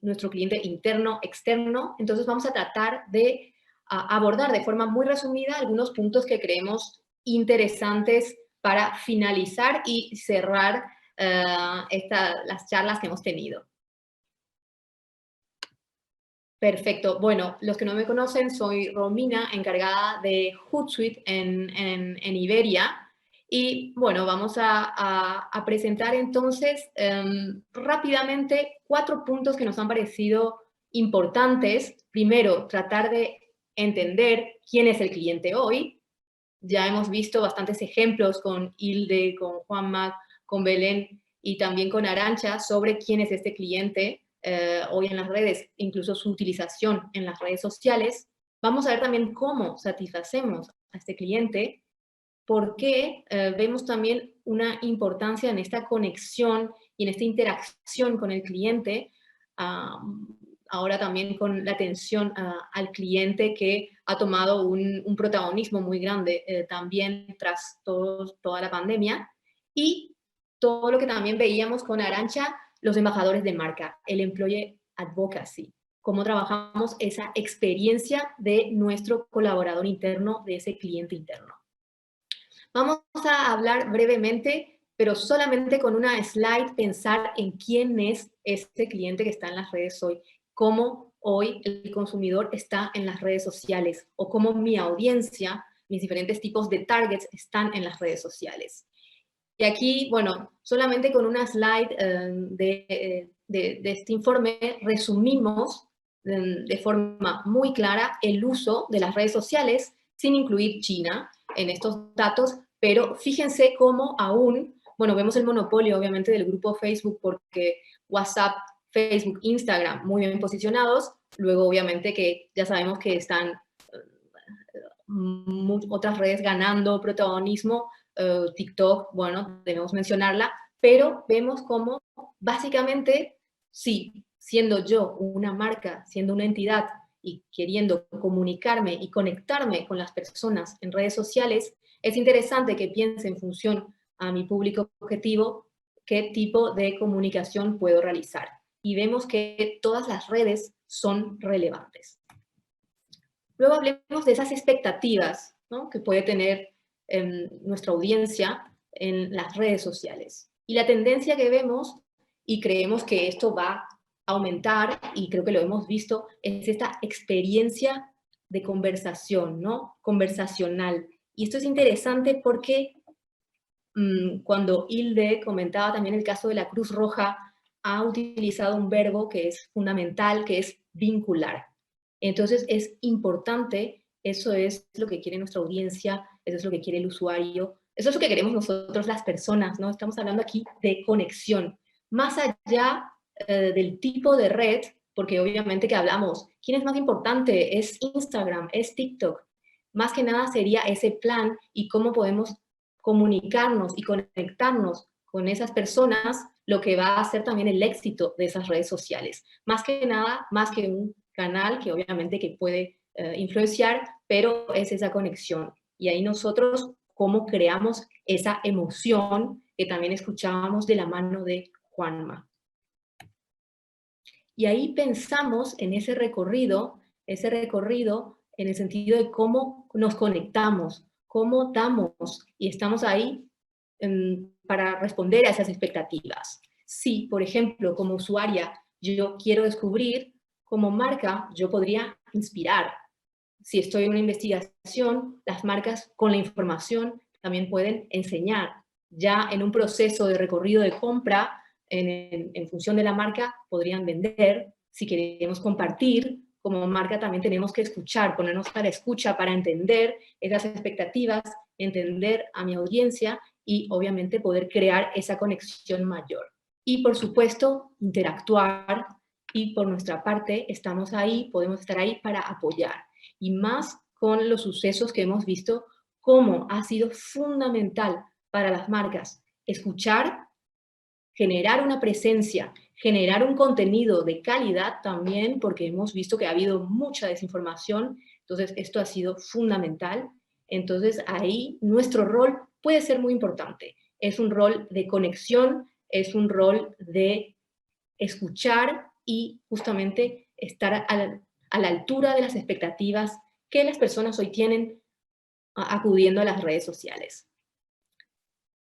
nuestro cliente interno, externo. Entonces vamos a tratar de abordar de forma muy resumida algunos puntos que creemos interesantes para finalizar y cerrar las charlas que hemos tenido. Perfecto. Bueno, los que no me conocen, soy Romina, encargada de HotSuite en Iberia. Y bueno, vamos a presentar entonces rápidamente 4 puntos que nos han parecido importantes. Primero, tratar de entender quién es el cliente hoy. Ya hemos visto bastantes ejemplos con Hilde, con Juanma, con Belén y también con Arantxa sobre quién es este cliente hoy en las redes, incluso su utilización en las redes sociales. Vamos a ver también cómo satisfacemos a este cliente, porque vemos también una importancia en esta conexión y en esta interacción con el cliente, ahora también con la atención al cliente que ha tomado un protagonismo muy grande también tras toda la pandemia, y todo lo que también veíamos con Arantxa, los embajadores de marca, el Employee Advocacy, cómo trabajamos esa experiencia de nuestro colaborador interno, de ese cliente interno. Vamos a hablar brevemente, pero solamente con una slide, pensar en quién es este cliente que está en las redes hoy, cómo hoy el consumidor está en las redes sociales, o cómo mi audiencia, mis diferentes tipos de targets están en las redes sociales. Y aquí, bueno, solamente con una slide de este informe resumimos de forma muy clara el uso de las redes sociales sin incluir China en estos datos, pero fíjense cómo aún, bueno, vemos el monopolio obviamente del grupo Facebook porque WhatsApp, Facebook, Instagram muy bien posicionados, luego obviamente que ya sabemos que están otras redes ganando protagonismo, TikTok, bueno, debemos mencionarla, pero vemos cómo básicamente, sí, siendo yo una marca, siendo una entidad y queriendo comunicarme y conectarme con las personas en redes sociales, es interesante que piense en función a mi público objetivo qué tipo de comunicación puedo realizar. Y vemos que todas las redes son relevantes. Luego hablemos de esas expectativas, ¿no?, que puede tener nuestra audiencia en las redes sociales. Y la tendencia que vemos, y creemos que esto va a aumentar, y creo que lo hemos visto, es esta experiencia de conversación, ¿no?, conversacional. Y esto es interesante porque cuando Hilde comentaba también el caso de la Cruz Roja, ha utilizado un verbo que es fundamental, que es vincular. Entonces es importante, eso es lo que quiere nuestra audiencia, eso es lo que quiere el usuario, eso es lo que queremos nosotros las personas, ¿no? Estamos hablando aquí de conexión. Más allá del tipo de red, porque obviamente que hablamos, ¿quién es más importante? ¿Es Instagram? ¿Es TikTok? Más que nada sería ese plan y cómo podemos comunicarnos y conectarnos con esas personas, lo que va a hacer también el éxito de esas redes sociales. Más que nada, más que un canal que obviamente que puede influenciar, pero es esa conexión. Y ahí nosotros, cómo creamos esa emoción que también escuchábamos de la mano de Juanma. Y ahí pensamos en ese recorrido en el sentido de cómo nos conectamos, cómo damos y estamos ahí para responder a esas expectativas. Si, por ejemplo, como usuaria, yo quiero descubrir, como marca, yo podría inspirar. Si estoy en una investigación, las marcas con la información también pueden enseñar. Ya en un proceso de recorrido de compra, en función de la marca, podrían vender. Si queremos compartir, como marca también tenemos que escuchar, ponernos a la escucha para entender esas expectativas, entender a mi audiencia y obviamente poder crear esa conexión mayor. Y por supuesto, interactuar, y por nuestra parte estamos ahí, podemos estar ahí para apoyar. Y más con los sucesos que hemos visto, cómo ha sido fundamental para las marcas escuchar, generar una presencia, generar un contenido de calidad también, porque hemos visto que ha habido mucha desinformación, entonces esto ha sido fundamental. Entonces ahí nuestro rol puede ser muy importante. Es un rol de conexión, es un rol de escuchar y justamente estar a la altura de las expectativas que las personas hoy tienen acudiendo a las redes sociales.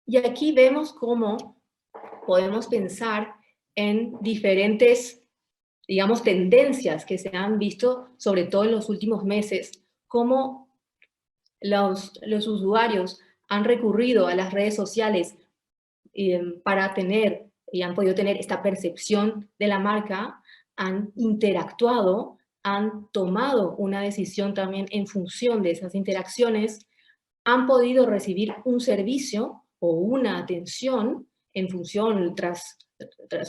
Y aquí vemos cómo podemos pensar en diferentes, digamos, tendencias que se han visto, sobre todo en los últimos meses, cómo los usuarios han recurrido a las redes sociales para tener, y han podido tener esta percepción de la marca, han interactuado, han tomado una decisión también en función de esas interacciones, han podido recibir un servicio o una atención en función tras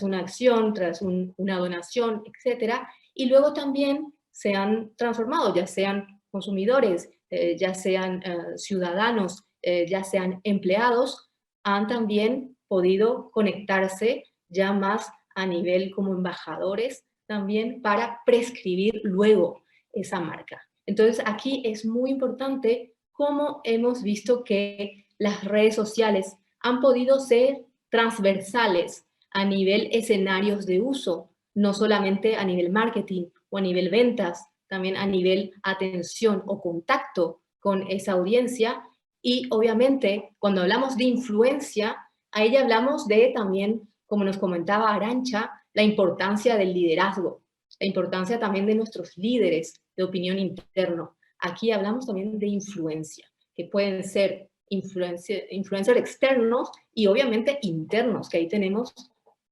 una acción, tras una donación, etc. Y luego también se han transformado, ya sean consumidores, ya sean ciudadanos, ya sean empleados, han también podido conectarse ya más a nivel como embajadores también para prescribir luego esa marca. Entonces aquí es muy importante cómo hemos visto que las redes sociales han podido ser transversales a nivel escenarios de uso, no solamente a nivel marketing o a nivel ventas, también a nivel atención o contacto con esa audiencia. Y obviamente cuando hablamos de influencia, a ella hablamos de también, como nos comentaba Arantxa, la importancia del liderazgo, la importancia también de nuestros líderes de opinión interno. Aquí hablamos también de influencia, que pueden ser influencers externos y obviamente internos, que ahí tenemos,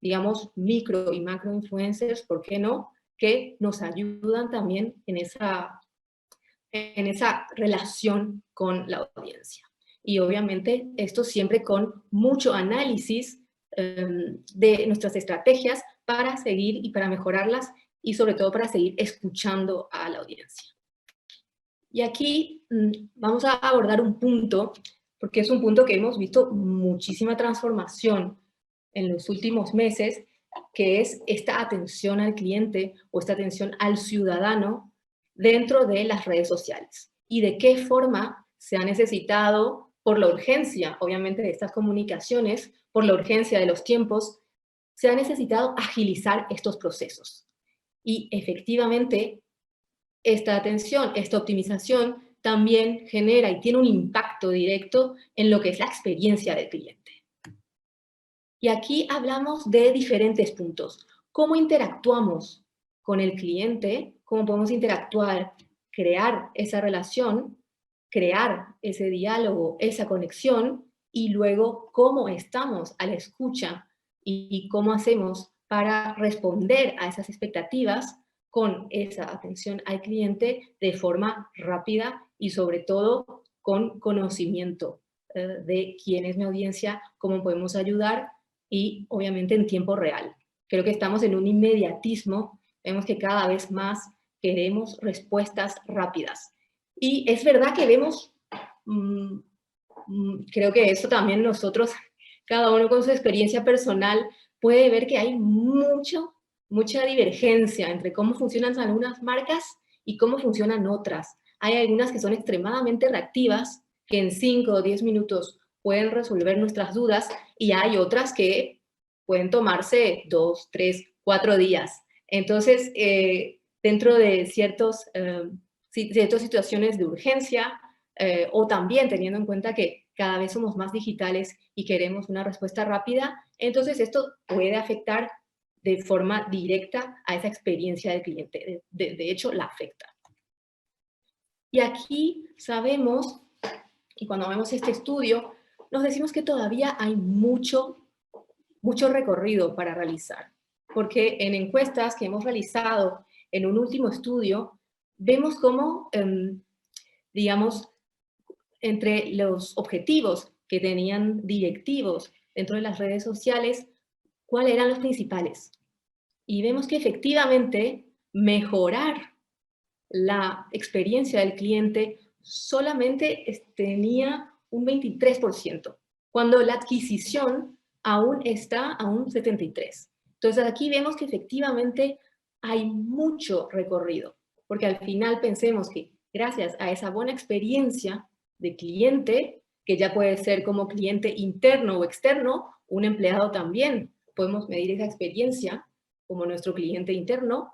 digamos, micro y macro influencers, ¿por qué no?, que nos ayudan también en esa relación con la audiencia. Y obviamente esto siempre con mucho análisis de nuestras estrategias para seguir y para mejorarlas y sobre todo para seguir escuchando a la audiencia. Y aquí vamos a abordar un punto, porque es un punto que hemos visto muchísima transformación en los últimos meses, que es esta atención al cliente o esta atención al ciudadano dentro de las redes sociales. Y de qué forma se ha necesitado, por la urgencia, obviamente, de estas comunicaciones, por la urgencia de los tiempos, se ha necesitado agilizar estos procesos. Y efectivamente, esta atención, esta optimización también genera y tiene un impacto directo en lo que es la experiencia del cliente. Y aquí hablamos de diferentes puntos. ¿Cómo interactuamos con el cliente? ¿Cómo podemos interactuar, crear esa relación, crear ese diálogo, esa conexión? Y luego, ¿cómo estamos a la escucha y cómo hacemos para responder a esas expectativas con esa atención al cliente de forma rápida y sobre todo con conocimiento de quién es mi audiencia, cómo podemos ayudar y obviamente en tiempo real. Creo que estamos en un inmediatismo, vemos que cada vez más queremos respuestas rápidas. Y es verdad que vemos, creo que eso también nosotros, cada uno con su experiencia personal, puede ver que hay mucha divergencia entre cómo funcionan algunas marcas y cómo funcionan otras. Hay algunas que son extremadamente reactivas, que en 5 o 10 minutos pueden resolver nuestras dudas, y hay otras que pueden tomarse 2, 3, 4 días. Entonces, dentro de ciertas situaciones de urgencia, o también teniendo en cuenta que cada vez somos más digitales y queremos una respuesta rápida, entonces esto puede afectar de forma directa a esa experiencia del cliente. De hecho, la afecta. Y aquí sabemos, y cuando vemos este estudio, nos decimos que todavía hay mucho recorrido para realizar. Porque en encuestas que hemos realizado en un último estudio, vemos cómo, digamos, entre los objetivos que tenían directivos dentro de las redes sociales, ¿cuáles eran los principales? Y vemos que efectivamente mejorar la experiencia del cliente solamente tenía un 23%, cuando la adquisición aún está a un 73%. Entonces aquí vemos que efectivamente hay mucho recorrido, porque al final pensemos que gracias a esa buena experiencia de cliente, que ya puede ser como cliente interno o externo, un empleado también, podemos medir esa experiencia como nuestro cliente interno.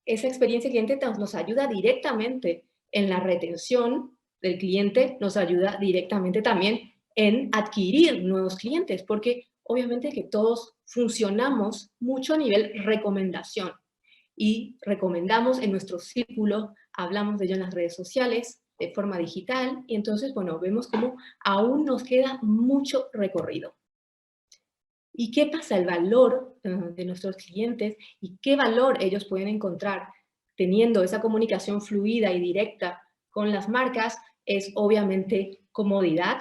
Esa experiencia cliente nos ayuda directamente en la retención del cliente, nos ayuda directamente también en adquirir nuevos clientes, porque obviamente que todos funcionamos mucho a nivel recomendación y recomendamos en nuestro círculo, hablamos de ello en las redes sociales, de forma digital, y entonces, bueno, vemos cómo aún nos queda mucho recorrido. ¿Y qué pasa? El valor de nuestros clientes y qué valor ellos pueden encontrar teniendo esa comunicación fluida y directa con las marcas es obviamente comodidad,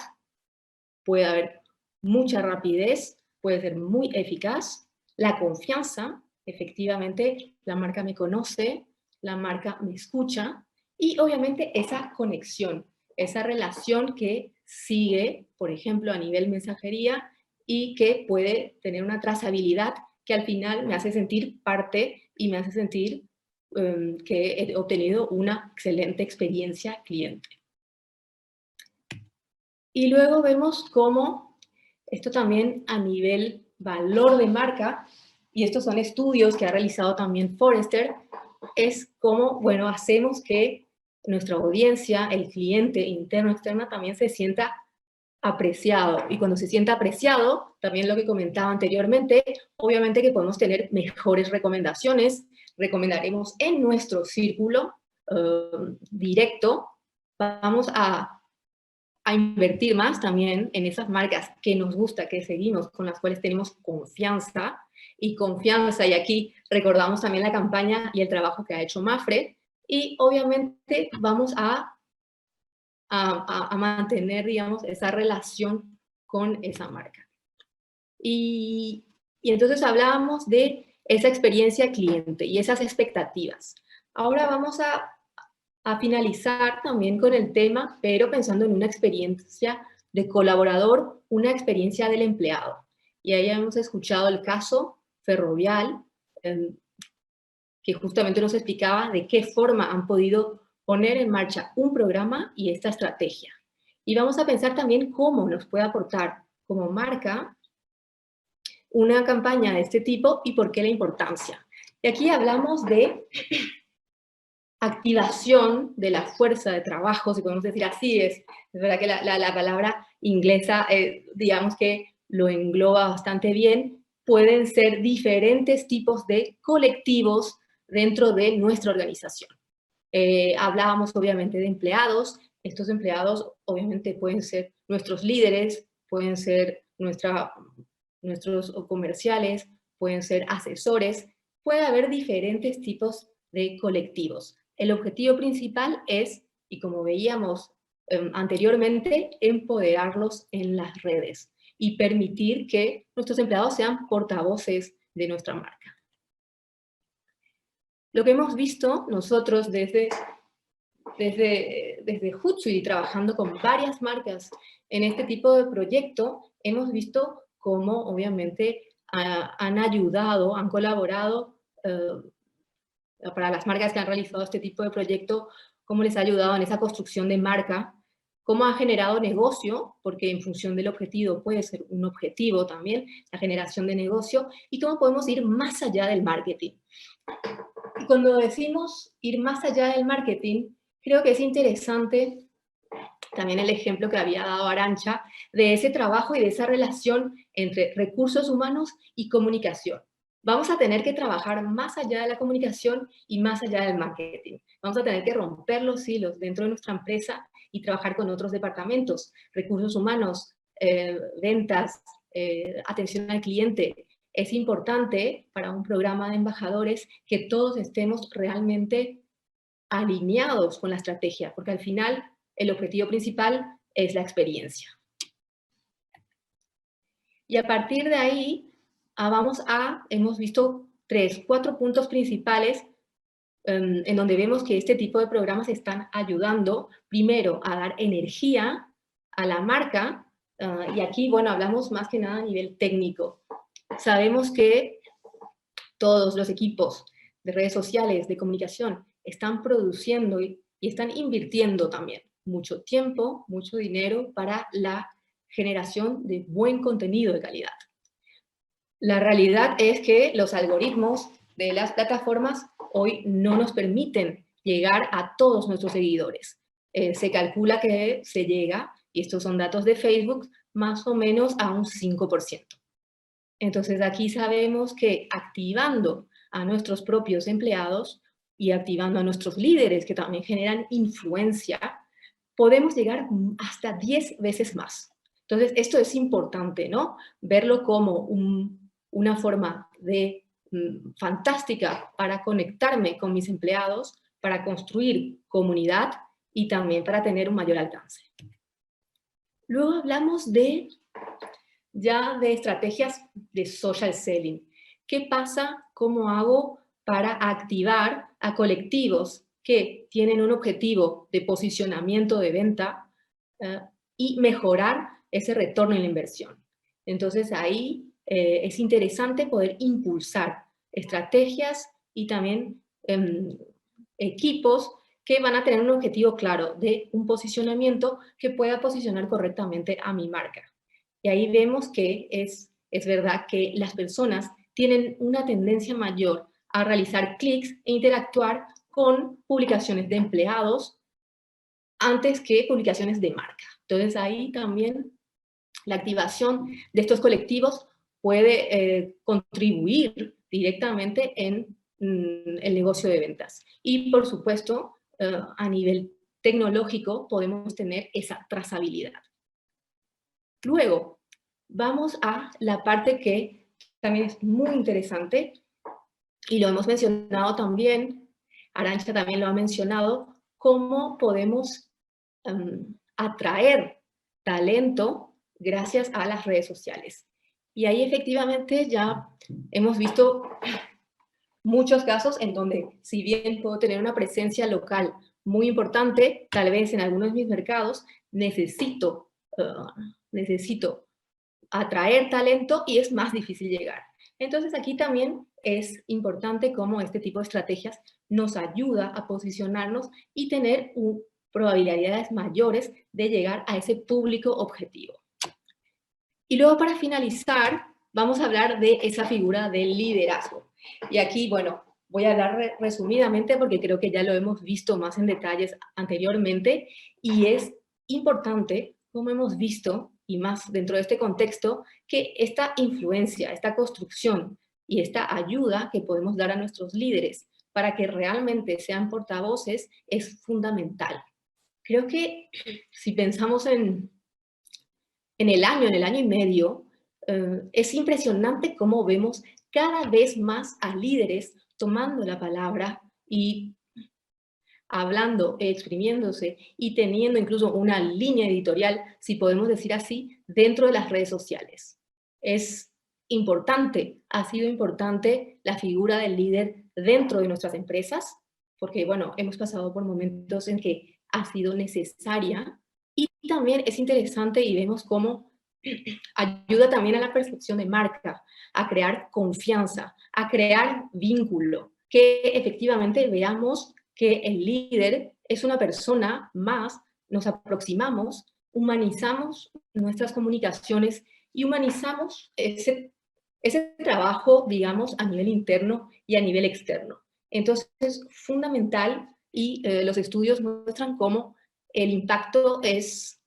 puede haber mucha rapidez, puede ser muy eficaz, la confianza, efectivamente la marca me conoce, la marca me escucha, y obviamente esa conexión, esa relación que sigue, por ejemplo, a nivel mensajería y que puede tener una trazabilidad que al final me hace sentir parte y me hace sentir que he obtenido una excelente experiencia cliente. Y luego vemos cómo esto también a nivel valor de marca, y estos son estudios que ha realizado también Forrester, es cómo, bueno, hacemos que nuestra audiencia, el cliente interno, externo, también se sienta apreciado. Y cuando se sienta apreciado, también lo que comentaba anteriormente, obviamente que podemos tener mejores recomendaciones, recomendaremos en nuestro círculo directo, vamos a invertir más también en esas marcas que nos gusta, que seguimos, con las cuales tenemos confianza, y aquí recordamos también la campaña y el trabajo que ha hecho Mapfre, y obviamente vamos a mantener, digamos, esa relación con esa marca. Y entonces hablábamos de esa experiencia cliente y esas expectativas. Ahora vamos a finalizar también con el tema, pero pensando en una experiencia de colaborador, una experiencia del empleado. Y ahí hemos escuchado el caso Ferrovial, que justamente nos explicaba de qué forma han podido poner en marcha un programa y esta estrategia. Y vamos a pensar también cómo nos puede aportar como marca una campaña de este tipo y por qué la importancia. Y aquí hablamos de activación de la fuerza de trabajo, si podemos decir así. Es verdad que la palabra inglesa, digamos que lo engloba bastante bien. Pueden ser diferentes tipos de colectivos dentro de nuestra organización. Hablábamos obviamente de empleados. Estos empleados obviamente pueden ser nuestros líderes, pueden ser nuestros comerciales, pueden ser asesores. Puede haber diferentes tipos de colectivos. El objetivo principal es, y como veíamos anteriormente, empoderarlos en las redes y permitir que nuestros empleados sean portavoces de nuestra marca. Lo que hemos visto nosotros desde Hootsuite, trabajando con varias marcas en este tipo de proyecto, hemos visto cómo obviamente han ayudado, han colaborado para las marcas que han realizado este tipo de proyecto, cómo les ha ayudado en esa construcción de marca, cómo ha generado negocio, porque en función del objetivo puede ser un objetivo también, la generación de negocio, y cómo podemos ir más allá del marketing. Y cuando decimos ir más allá del marketing, creo que es interesante también el ejemplo que había dado Arantxa de ese trabajo y de esa relación entre recursos humanos y comunicación. Vamos a tener que trabajar más allá de la comunicación y más allá del marketing. Vamos a tener que romper los hilos dentro de nuestra empresa y trabajar con otros departamentos, recursos humanos, ventas, atención al cliente. Es importante para un programa de embajadores que todos estemos realmente alineados con la estrategia, porque al final el objetivo principal es la experiencia. Y a partir de ahí, hemos visto 4 puntos principales en donde vemos que este tipo de programas están ayudando, primero, a dar energía a la marca, y aquí, bueno, hablamos más que nada a nivel técnico. Sabemos que todos los equipos de redes sociales, de comunicación, están produciendo y están invirtiendo también mucho tiempo, mucho dinero para la generación de buen contenido de calidad. La realidad es que los algoritmos de las plataformas hoy no nos permiten llegar a todos nuestros seguidores. Se calcula que se llega, y estos son datos de Facebook, más o menos a un 5%. Entonces aquí sabemos que activando a nuestros propios empleados y activando a nuestros líderes que también generan influencia, podemos llegar hasta 10 veces más. Entonces esto es importante, ¿no? Verlo como una forma fantástica para conectarme con mis empleados, para construir comunidad y también para tener un mayor alcance. Luego hablamos de estrategias de social selling. ¿Qué pasa? ¿Cómo hago para activar a colectivos que tienen un objetivo de posicionamiento de venta y mejorar ese retorno en la inversión? Entonces ahí es interesante poder impulsar estrategias y también equipos que van a tener un objetivo claro de un posicionamiento que pueda posicionar correctamente a mi marca. Y ahí vemos que es verdad que las personas tienen una tendencia mayor a realizar clics e interactuar con publicaciones de empleados antes que publicaciones de marca. Entonces ahí también la activación de estos colectivos puede contribuir directamente en el negocio de ventas. Y por supuesto, a nivel tecnológico podemos tener esa trazabilidad. Luego, vamos a la parte que también es muy interesante, y lo hemos mencionado también, Arantxa también lo ha mencionado, cómo podemos atraer talento gracias a las redes sociales. Y ahí efectivamente ya hemos visto muchos casos en donde, si bien puedo tener una presencia local muy importante, tal vez en algunos de mis mercados, necesito atraer talento y es más difícil llegar. Entonces aquí también es importante cómo este tipo de estrategias nos ayuda a posicionarnos y tener probabilidades mayores de llegar a ese público objetivo. Y luego, para finalizar, vamos a hablar de esa figura del liderazgo. Y aquí, bueno, voy a hablar resumidamente porque creo que ya lo hemos visto más en detalles anteriormente, y es importante, como hemos visto, y más dentro de este contexto, que esta influencia, esta construcción y esta ayuda que podemos dar a nuestros líderes para que realmente sean portavoces es fundamental. Creo que si pensamos en el año y medio, es impresionante cómo vemos cada vez más a líderes tomando la palabra y hablando, exprimiéndose y teniendo incluso una línea editorial, si podemos decir así, dentro de las redes sociales. Es importante, ha sido importante la figura del líder dentro de nuestras empresas, porque, bueno, hemos pasado por momentos en que ha sido necesaria, y también es interesante y vemos cómo ayuda también a la percepción de marca, a crear confianza, a crear vínculo, que efectivamente veamos que el líder es una persona más, nos aproximamos, humanizamos nuestras comunicaciones y humanizamos ese trabajo, digamos, a nivel interno y a nivel externo. Entonces, es fundamental y los estudios muestran cómo el impacto es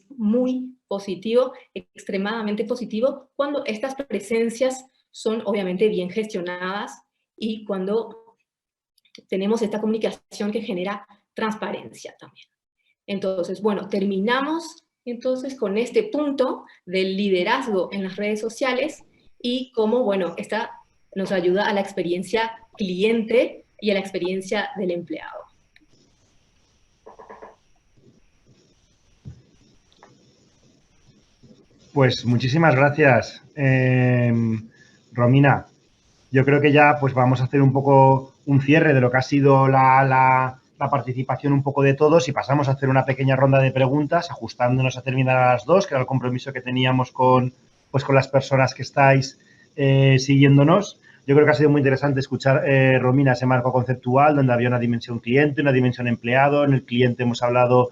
muy positivo, extremadamente positivo, cuando estas presencias son obviamente bien gestionadas y cuando tenemos esta comunicación que genera transparencia también. Entonces, bueno, terminamos entonces con este punto del liderazgo en las redes sociales y cómo, bueno, esta nos ayuda a la experiencia cliente y a la experiencia del empleado. Pues muchísimas gracias, Romina. Yo creo que ya pues vamos a hacer un poco un cierre de lo que ha sido la participación un poco de todos y pasamos a hacer una pequeña ronda de preguntas, ajustándonos a terminar a las 2, que era el compromiso que teníamos con las personas que estáis siguiéndonos. Yo creo que ha sido muy interesante escuchar, Romina, ese marco conceptual donde había una dimensión cliente, una dimensión empleado. En el cliente hemos hablado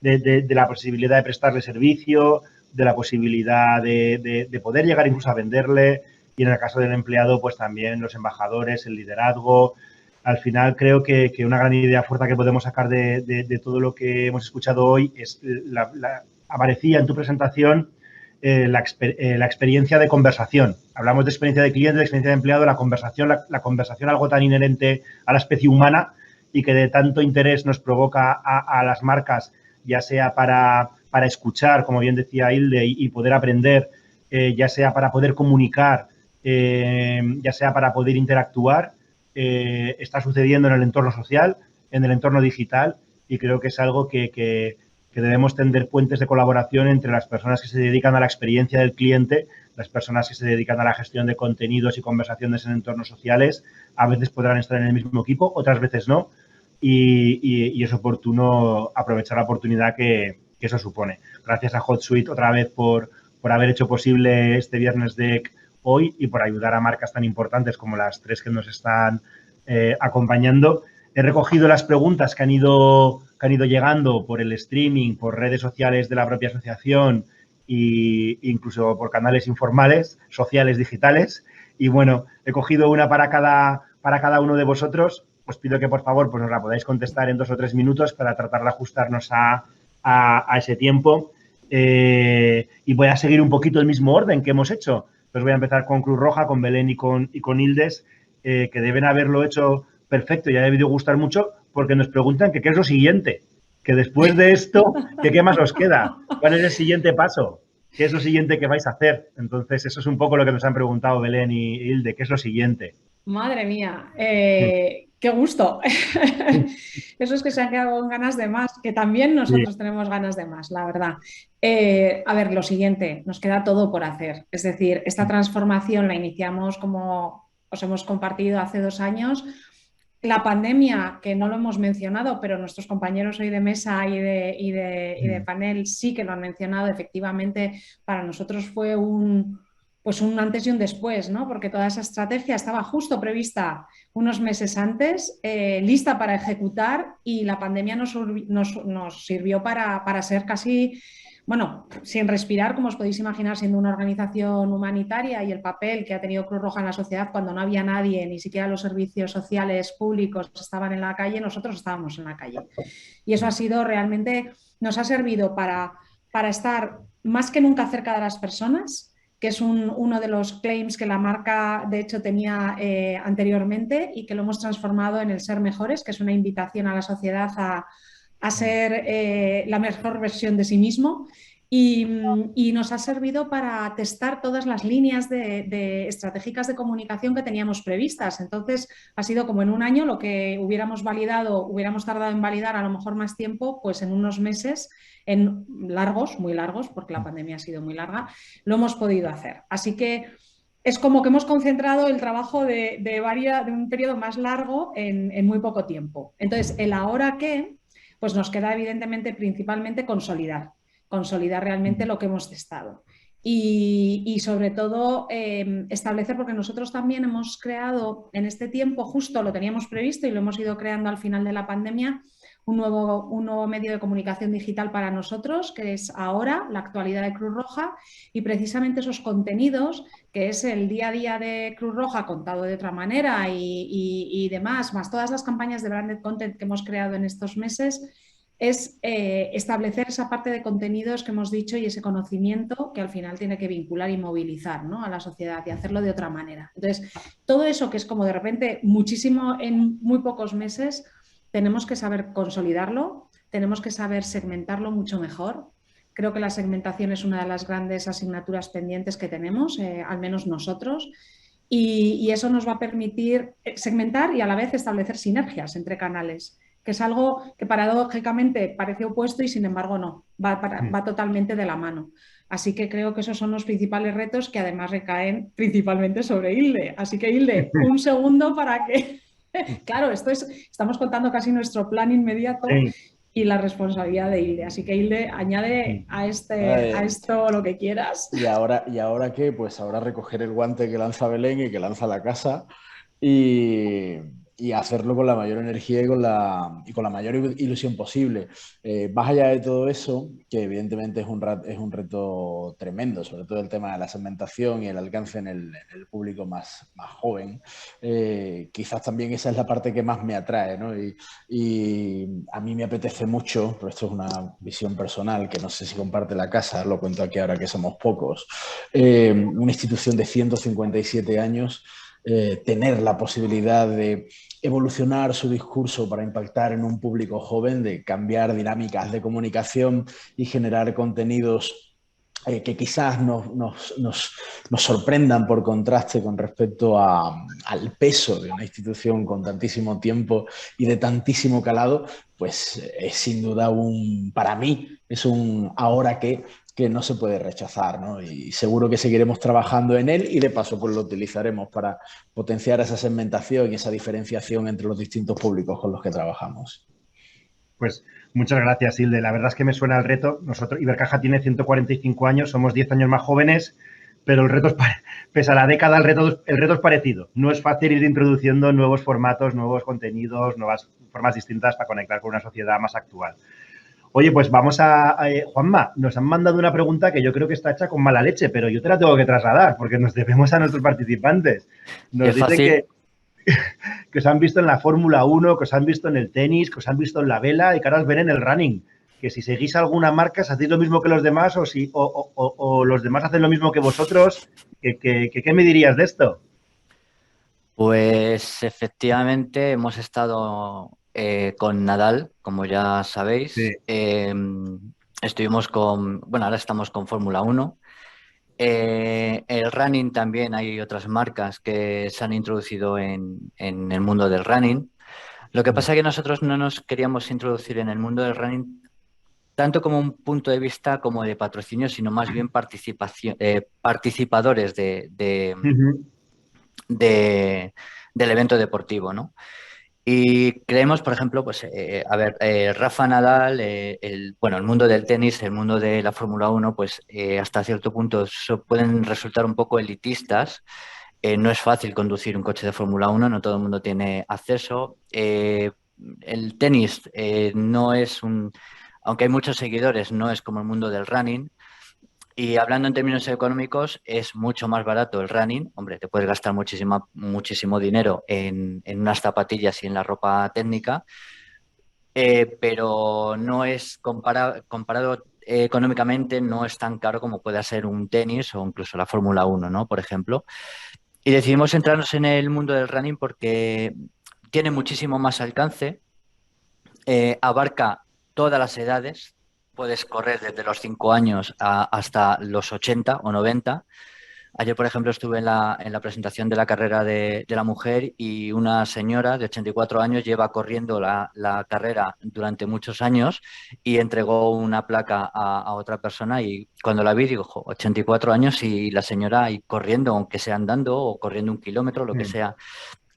de la posibilidad de prestarle servicio, de la posibilidad de poder llegar incluso a venderle, y en el caso del empleado, pues también los embajadores, el liderazgo. Al final, creo que una gran idea fuerte que podemos sacar de todo lo que hemos escuchado hoy es, aparecía en tu presentación, la experiencia de conversación. Hablamos de experiencia de cliente, de experiencia de empleado, la conversación algo tan inherente a la especie humana y que de tanto interés nos provoca a las marcas, ya sea para escuchar, como bien decía Hilde, y poder aprender, ya sea para poder comunicar, ya sea para poder interactuar, está sucediendo en el entorno social, en el entorno digital, y creo que es algo que debemos tender puentes de colaboración entre las personas que se dedican a la experiencia del cliente, las personas que se dedican a la gestión de contenidos y conversaciones en entornos sociales. A veces podrán estar en el mismo equipo, otras veces no, y es oportuno aprovechar la oportunidad que eso supone. Gracias a HotSuite otra vez por haber hecho posible este Viernes DEC hoy y por ayudar a marcas tan importantes como las 3 que nos están acompañando. He recogido las preguntas que han ido llegando por el streaming, por redes sociales de la propia asociación e incluso por canales informales, sociales, digitales. Y bueno, he cogido una para cada uno de vosotros. Os pido que por favor pues nos la podáis contestar en 2 o 3 minutos para tratar de ajustarnos a ese tiempo. Y voy a seguir un poquito el mismo orden que hemos hecho. Entonces voy a empezar con Cruz Roja, con Belén y con Hildes, que deben haberlo hecho perfecto y ha debido gustar mucho, porque nos preguntan que qué es lo siguiente, que después de esto, que qué más os queda, cuál es el siguiente paso, qué es lo siguiente que vais a hacer. Entonces eso es un poco lo que nos han preguntado Belén y Hilde, qué es lo siguiente. Madre mía, qué gusto. Eso es que se han quedado con ganas de más, que también nosotros tenemos ganas de más, la verdad. A ver, lo siguiente, nos queda todo por hacer. Es decir, esta transformación la iniciamos, como os hemos compartido, hace 2 años. La pandemia, que no lo hemos mencionado, pero nuestros compañeros hoy de mesa y de panel sí que lo han mencionado, efectivamente, para nosotros fue un antes y un después, ¿no? Porque toda esa estrategia estaba justo prevista unos meses antes, lista para ejecutar, y la pandemia nos sirvió para ser casi, bueno, sin respirar, como os podéis imaginar, siendo una organización humanitaria, y el papel que ha tenido Cruz Roja en la sociedad cuando no había nadie, ni siquiera los servicios sociales públicos estaban en la calle, nosotros estábamos en la calle. Y eso ha sido realmente, nos ha servido para estar más que nunca cerca de las personas, que es uno de los claims que la marca de hecho tenía anteriormente, y que lo hemos transformado en el ser mejores, que es una invitación a la sociedad a ser la mejor versión de sí mismo. y nos ha servido para testar todas las líneas estratégicas de comunicación que teníamos previstas. Entonces, ha sido como en un año lo que hubiéramos tardado en validar a lo mejor más tiempo, pues en unos meses, en largos, muy largos, porque la pandemia ha sido muy larga, lo hemos podido hacer. Así que es como que hemos concentrado el trabajo de un periodo más largo en muy poco tiempo. Entonces, el ahora qué, pues nos queda evidentemente principalmente consolidar realmente lo que hemos testado. Y sobre todo establecer, porque nosotros también hemos creado en este tiempo, justo lo teníamos previsto y lo hemos ido creando al final de la pandemia, un nuevo medio de comunicación digital para nosotros, que es ahora la actualidad de Cruz Roja, y precisamente esos contenidos, que es el día a día de Cruz Roja contado de otra manera y demás, más todas las campañas de branded content que hemos creado en estos meses, es establecer esa parte de contenidos que hemos dicho y ese conocimiento que al final tiene que vincular y movilizar, ¿no?, a la sociedad y hacerlo de otra manera. Entonces, todo eso que es como de repente muchísimo en muy pocos meses, tenemos que saber consolidarlo, tenemos que saber segmentarlo mucho mejor. Creo que la segmentación es una de las grandes asignaturas pendientes que tenemos, al menos nosotros, y eso nos va a permitir segmentar y a la vez establecer sinergias entre canales, que es algo que paradójicamente parece opuesto y sin embargo no, va totalmente de la mano. Así que creo que esos son los principales retos que además recaen principalmente sobre Hilde. Así que Hilde, un segundo para que... Claro, estamos contando casi nuestro plan inmediato y la responsabilidad de Hilde. Así que Hilde, añade a esto lo que quieras. ¿Y ahora qué? Pues ahora recoger el guante que lanza Belén y que lanza la casa y hacerlo con la mayor energía y con la mayor ilusión posible. Más allá de todo eso, que evidentemente es un reto tremendo, sobre todo el tema de la segmentación y el alcance en el público más joven, quizás también esa es la parte que más me atrae, ¿no? Y a mí me apetece mucho, pero esto es una visión personal que no sé si comparte la casa, lo cuento aquí ahora que somos pocos, una institución de 157 años, tener la posibilidad de evolucionar su discurso para impactar en un público joven, de cambiar dinámicas de comunicación y generar contenidos que quizás nos sorprendan por contraste con respecto al peso de una institución con tantísimo tiempo y de tantísimo calado, pues es sin duda para mí, es un ahora que no se puede rechazar, ¿no? Y seguro que seguiremos trabajando en él y de paso pues lo utilizaremos para potenciar esa segmentación y esa diferenciación entre los distintos públicos con los que trabajamos. Pues muchas gracias, Hilde. La verdad es que me suena el reto. Nosotros, Ibercaja tiene 145 años, somos 10 años más jóvenes, pero el reto pese a la década, el reto es parecido. No es fácil ir introduciendo nuevos formatos, nuevos contenidos, nuevas formas distintas para conectar con una sociedad más actual. Oye, pues vamos Juanma, nos han mandado una pregunta que yo creo que está hecha con mala leche, pero yo te la tengo que trasladar porque nos debemos a nuestros participantes. Nos dicen que os han visto en la Fórmula 1, que os han visto en el tenis, que os han visto en la vela y que ahora os ven en el running. Que si seguís alguna marca, si hacéis lo mismo que los demás o los demás hacen lo mismo que vosotros, ¿qué me dirías de esto? Pues efectivamente hemos estado con Nadal, como ya sabéis. Sí. Estuvimos ahora estamos con Fórmula 1. El running también hay otras marcas que se han introducido en el mundo del running. Lo que pasa es que nosotros no nos queríamos introducir en el mundo del running tanto como un punto de vista como de patrocinio, sino más bien participadores del evento deportivo, ¿no? Y creemos, por ejemplo, pues, Rafa Nadal, el mundo del tenis, el mundo de la Fórmula 1, pues hasta cierto punto pueden resultar un poco elitistas. No es fácil conducir un coche de Fórmula 1, no todo el mundo tiene acceso. El tenis no es aunque hay muchos seguidores, no es como el mundo del running. Y hablando en términos económicos, es mucho más barato el running. Hombre, te puedes gastar muchísimo dinero en unas zapatillas y en la ropa técnica, pero no es comparado económicamente, no es tan caro como puede ser un tenis o incluso la Fórmula 1, ¿no? Por ejemplo. Y decidimos centrarnos en el mundo del running porque tiene muchísimo más alcance, abarca todas las edades, puedes correr desde los 5 años hasta los 80 o 90. Ayer, por ejemplo, estuve en la presentación de la carrera de la mujer y una señora de 84 años lleva corriendo la carrera durante muchos años y entregó una placa a otra persona y cuando la vi digo, 84 años y la señora ahí corriendo, aunque sea andando o corriendo 1 kilómetro, lo que sea.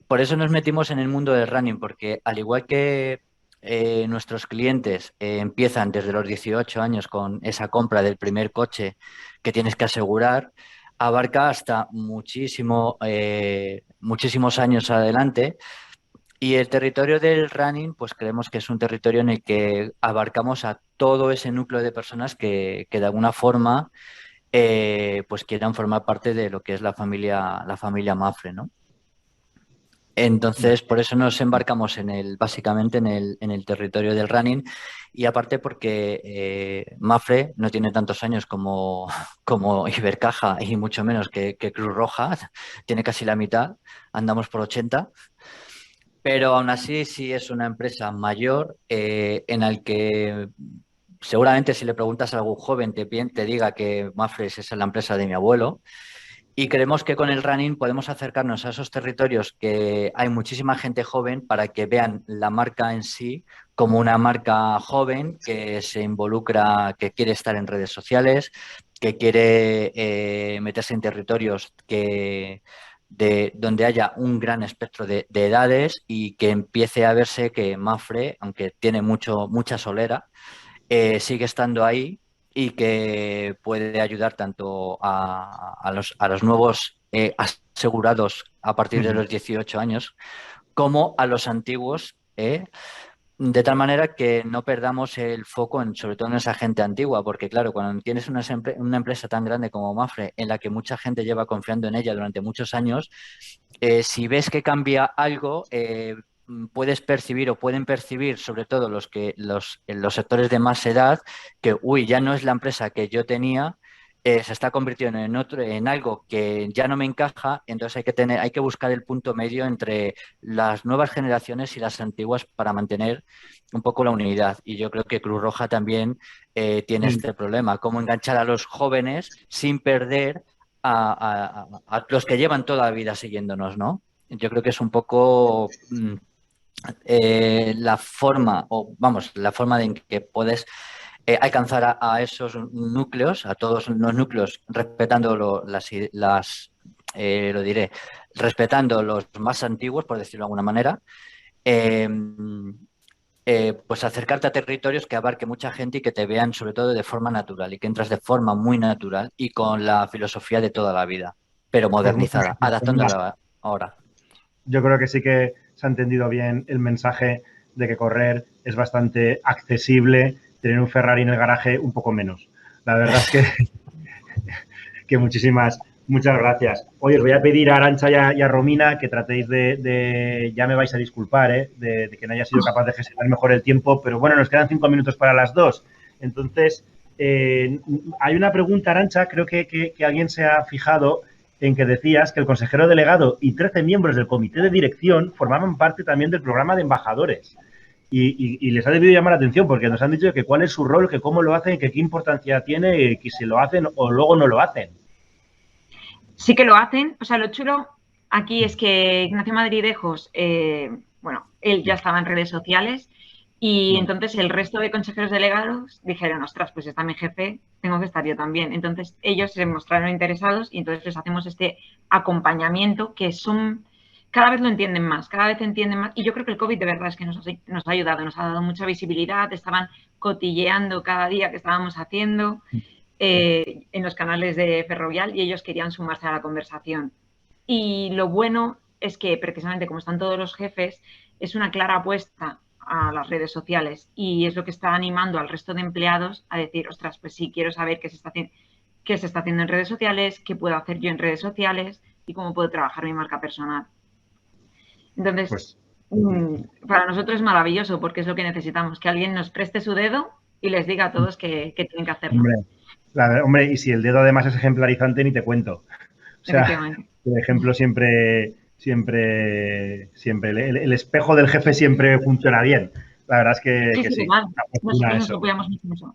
Por eso nos metimos en el mundo del running, porque al igual que nuestros clientes empiezan desde los 18 años con esa compra del primer coche que tienes que asegurar, abarca hasta muchísimos años adelante. Y el territorio del running, pues creemos que es un territorio en el que abarcamos a todo ese núcleo de personas que de alguna forma pues quieran formar parte de lo que es la familia Mapfre, ¿no? Entonces, por eso nos embarcamos básicamente en el territorio del running y aparte porque Mapfre no tiene tantos años como Ibercaja y mucho menos que Cruz Roja, tiene casi la mitad, andamos por 80, pero aún así sí es una empresa mayor en la que seguramente si le preguntas a algún joven te diga que Mapfre es la empresa de mi abuelo. Y creemos que con el running podemos acercarnos a esos territorios que hay muchísima gente joven para que vean la marca en sí como una marca joven que se involucra, que quiere estar en redes sociales, que quiere meterse en territorios donde haya un gran espectro de edades y que empiece a verse que Mapfre, aunque tiene mucha solera, sigue estando ahí y que puede ayudar tanto a los nuevos asegurados a partir de los 18 años como a los antiguos, de tal manera que no perdamos el foco sobre todo en esa gente antigua, porque claro, cuando tienes una empresa tan grande como Mapfre, en la que mucha gente lleva confiando en ella durante muchos años, si ves que cambia algo, puedes percibir o pueden percibir, sobre todo los sectores de más edad, que ya no es la empresa que yo tenía, se está convirtiendo en algo que ya no me encaja, entonces hay que buscar el punto medio entre las nuevas generaciones y las antiguas para mantener un poco la unidad. Y yo creo que Cruz Roja también tiene este problema, cómo enganchar a los jóvenes sin perder a los que llevan toda la vida siguiéndonos, ¿no? Yo creo que es un poco la forma en que puedes alcanzar a esos núcleos, a todos los núcleos, respetando respetando los más antiguos, por decirlo de alguna manera, pues acercarte a territorios que abarque mucha gente y que te vean sobre todo de forma natural y que entras de forma muy natural y con la filosofía de toda la vida, pero modernizada, adaptándola ahora. Yo creo que sí que se ha entendido bien el mensaje de que correr es bastante accesible, tener un Ferrari en el garaje un poco menos. La verdad es que muchas gracias. Oye, os voy a pedir a Arantxa y a Romina que tratéis ya me vais a disculpar, de que no haya sido capaz de gestionar mejor el tiempo, pero bueno, nos quedan 5 minutos para las 2. Entonces, hay una pregunta, Arantxa, creo que alguien se ha fijado en que decías que el consejero delegado y 13 miembros del comité de dirección formaban parte también del programa de embajadores. Y les ha debido llamar la atención porque nos han dicho que cuál es su rol, que cómo lo hacen, que qué importancia tiene, que si lo hacen o luego no lo hacen. Sí que lo hacen. O sea, lo chulo aquí es que Ignacio Madridejos, bueno, él ya estaba en redes sociales y entonces el resto de consejeros delegados dijeron, ostras, pues está mi jefe, tengo que estar yo también. Entonces ellos se mostraron interesados y entonces les hacemos este acompañamiento que cada vez lo entienden más, cada vez entienden más. Y yo creo que el COVID de verdad es que nos ha ayudado, nos ha dado mucha visibilidad, estaban cotilleando cada día que estábamos haciendo en los canales de Ferrovial y ellos querían sumarse a la conversación. Y lo bueno es que precisamente como están todos los jefes, es una clara apuesta a las redes sociales y es lo que está animando al resto de empleados a decir, ostras, pues sí, quiero saber qué se está haciendo en redes sociales, qué puedo hacer yo en redes sociales y cómo puedo trabajar mi marca personal. Entonces, para nosotros es maravilloso porque es lo que necesitamos, que alguien nos preste su dedo y les diga a todos que tienen que hacerlo. Hombre, y si el dedo además es ejemplarizante, ni te cuento. O sea, el ejemplo siempre el espejo del jefe siempre funciona bien. La verdad es que sí. Nosotros nos apoyamos mucho en eso.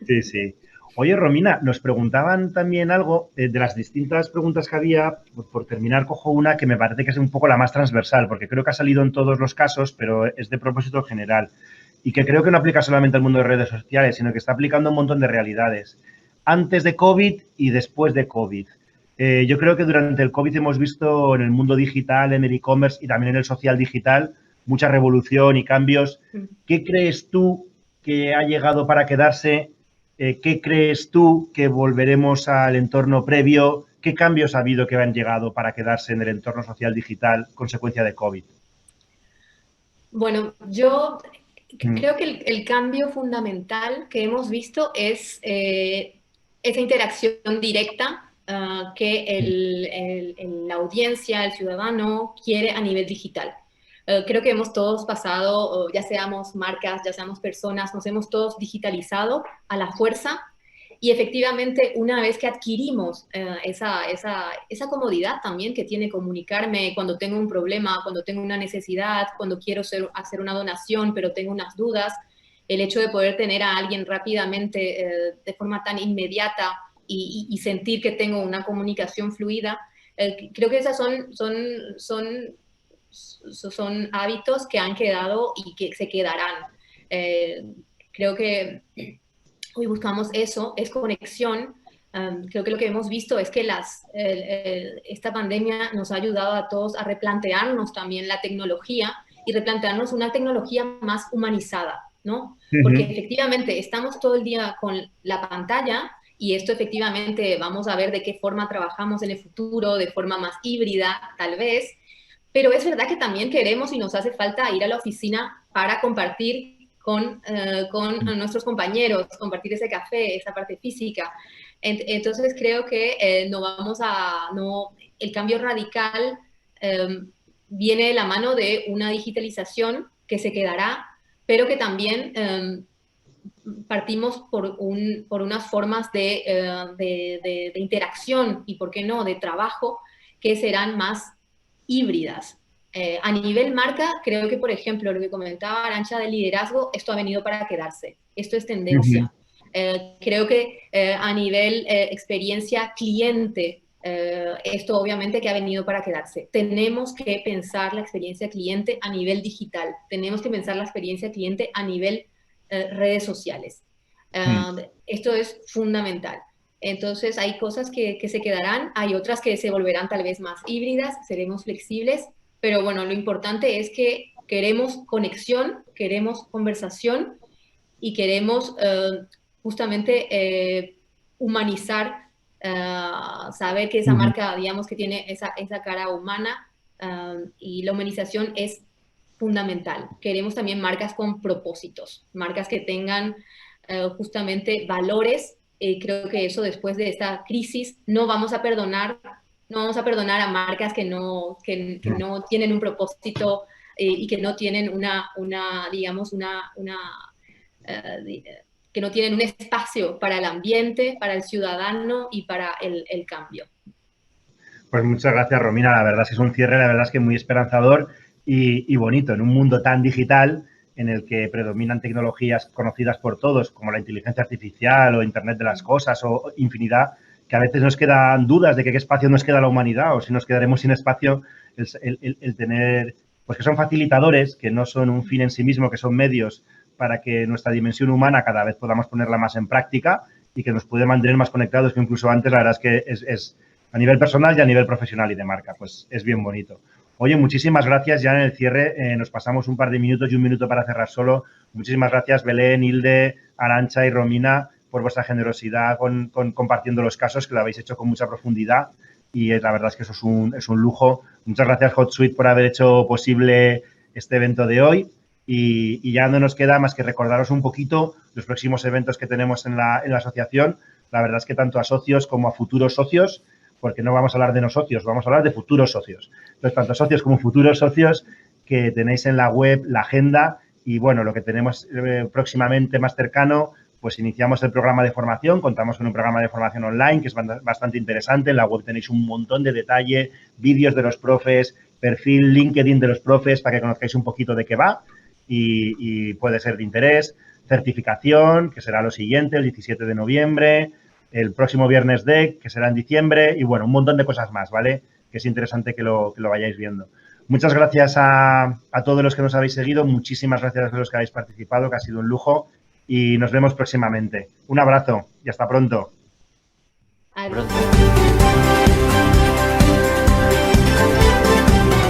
Sí, sí. Oye, Romina, nos preguntaban también algo de las distintas preguntas que había. Por terminar, cojo una que me parece que es un poco la más transversal, porque creo que ha salido en todos los casos, pero es de propósito general. Y que creo que no aplica solamente al mundo de redes sociales, sino que está aplicando a un montón de realidades. Antes de COVID y después de COVID. Yo creo que durante el COVID hemos visto en el mundo digital, en el e-commerce y también en el social digital, mucha revolución y cambios. ¿Qué crees tú que ha llegado para quedarse? ¿Qué crees tú que volveremos al entorno previo? ¿Qué cambios ha habido que han llegado para quedarse en el entorno social digital consecuencia de COVID? Bueno, yo creo que el cambio fundamental que hemos visto es esa interacción directa que la audiencia, el ciudadano quiere a nivel digital. Creo que hemos todos pasado, ya seamos marcas, ya seamos personas, nos hemos todos digitalizado a la fuerza y efectivamente una vez que adquirimos esa comodidad también que tiene comunicarme cuando tengo un problema, cuando tengo una necesidad, cuando quiero hacer una donación pero tengo unas dudas, el hecho de poder tener a alguien rápidamente de forma tan inmediata y sentir que tengo una comunicación fluida, creo que esas son hábitos que han quedado y que se quedarán. Creo que hoy buscamos eso, es conexión. Creo que lo que hemos visto es que esta pandemia nos ha ayudado a todos a replantearnos también la tecnología y replantearnos una tecnología más humanizada, ¿no? Porque efectivamente estamos todo el día con la pantalla y esto efectivamente vamos a ver de qué forma trabajamos en el futuro, de forma más híbrida tal vez, pero es verdad que también queremos y nos hace falta ir a la oficina para compartir con nuestros compañeros, compartir ese café, esa parte física. Entonces creo que el cambio radical viene de la mano de una digitalización que se quedará, pero que también partimos por unas formas de interacción y, ¿por qué no?, de trabajo que serán más híbridas. A nivel marca, creo que, por ejemplo, lo que comentaba Arantxa del liderazgo, esto ha venido para quedarse. Esto es tendencia. Creo que a nivel experiencia cliente, esto obviamente que ha venido para quedarse. Tenemos que pensar la experiencia cliente a nivel digital. Tenemos que pensar la experiencia cliente a nivel redes sociales. Esto es fundamental. Entonces, hay cosas que se quedarán, hay otras que se volverán tal vez más híbridas, seremos flexibles, pero bueno, lo importante es que queremos conexión, queremos conversación y queremos justamente humanizar, saber que esa marca, digamos, que tiene esa cara humana y la humanización es fundamental. Queremos también marcas con propósitos, marcas que tengan justamente valores. Creo que eso después de esta crisis no vamos a perdonar a marcas que no tienen un propósito y que no tienen que no tienen un espacio para el ambiente, para el ciudadano y para el cambio. Pues muchas gracias, Romina. La verdad es que es un cierre, la verdad es que muy esperanzador y bonito en un mundo tan digital en el que predominan tecnologías conocidas por todos, como la inteligencia artificial o Internet de las cosas o infinidad, que a veces nos quedan dudas de qué espacio nos queda la humanidad o si nos quedaremos sin espacio, el tener, pues que son facilitadores, que no son un fin en sí mismo, que son medios para que nuestra dimensión humana cada vez podamos ponerla más en práctica y que nos puede mantener más conectados que incluso antes. La verdad es que es a nivel personal y a nivel profesional y de marca, pues es bien bonito. Oye, muchísimas gracias. Ya en el cierre nos pasamos un par de minutos y un minuto para cerrar solo. Muchísimas gracias, Belén, Hilde, Arantxa y Romina, por vuestra generosidad compartiendo los casos, que lo habéis hecho con mucha profundidad y la verdad es que eso es un lujo. Muchas gracias, HotSuite, por haber hecho posible este evento de hoy y ya no nos queda más que recordaros un poquito los próximos eventos que tenemos en la asociación. La verdad es que tanto a socios como a futuros socios, porque no vamos a hablar de no socios, vamos a hablar de futuros socios. Entonces, tanto socios como futuros socios, que tenéis en la web la agenda y, bueno, lo que tenemos próximamente más cercano, pues iniciamos el programa de formación, contamos con un programa de formación online que es bastante interesante. En la web tenéis un montón de detalle, vídeos de los profes, perfil LinkedIn de los profes para que conozcáis un poquito de qué va. y puede ser de interés. Certificación, que será lo siguiente, el 17 de noviembre, el próximo viernes DEC, que será en diciembre, y bueno, un montón de cosas más, ¿vale? Que es interesante que lo vayáis viendo. Muchas gracias a todos los que nos habéis seguido, muchísimas gracias a los que habéis participado, que ha sido un lujo, y nos vemos próximamente. Un abrazo y hasta pronto. Adiós.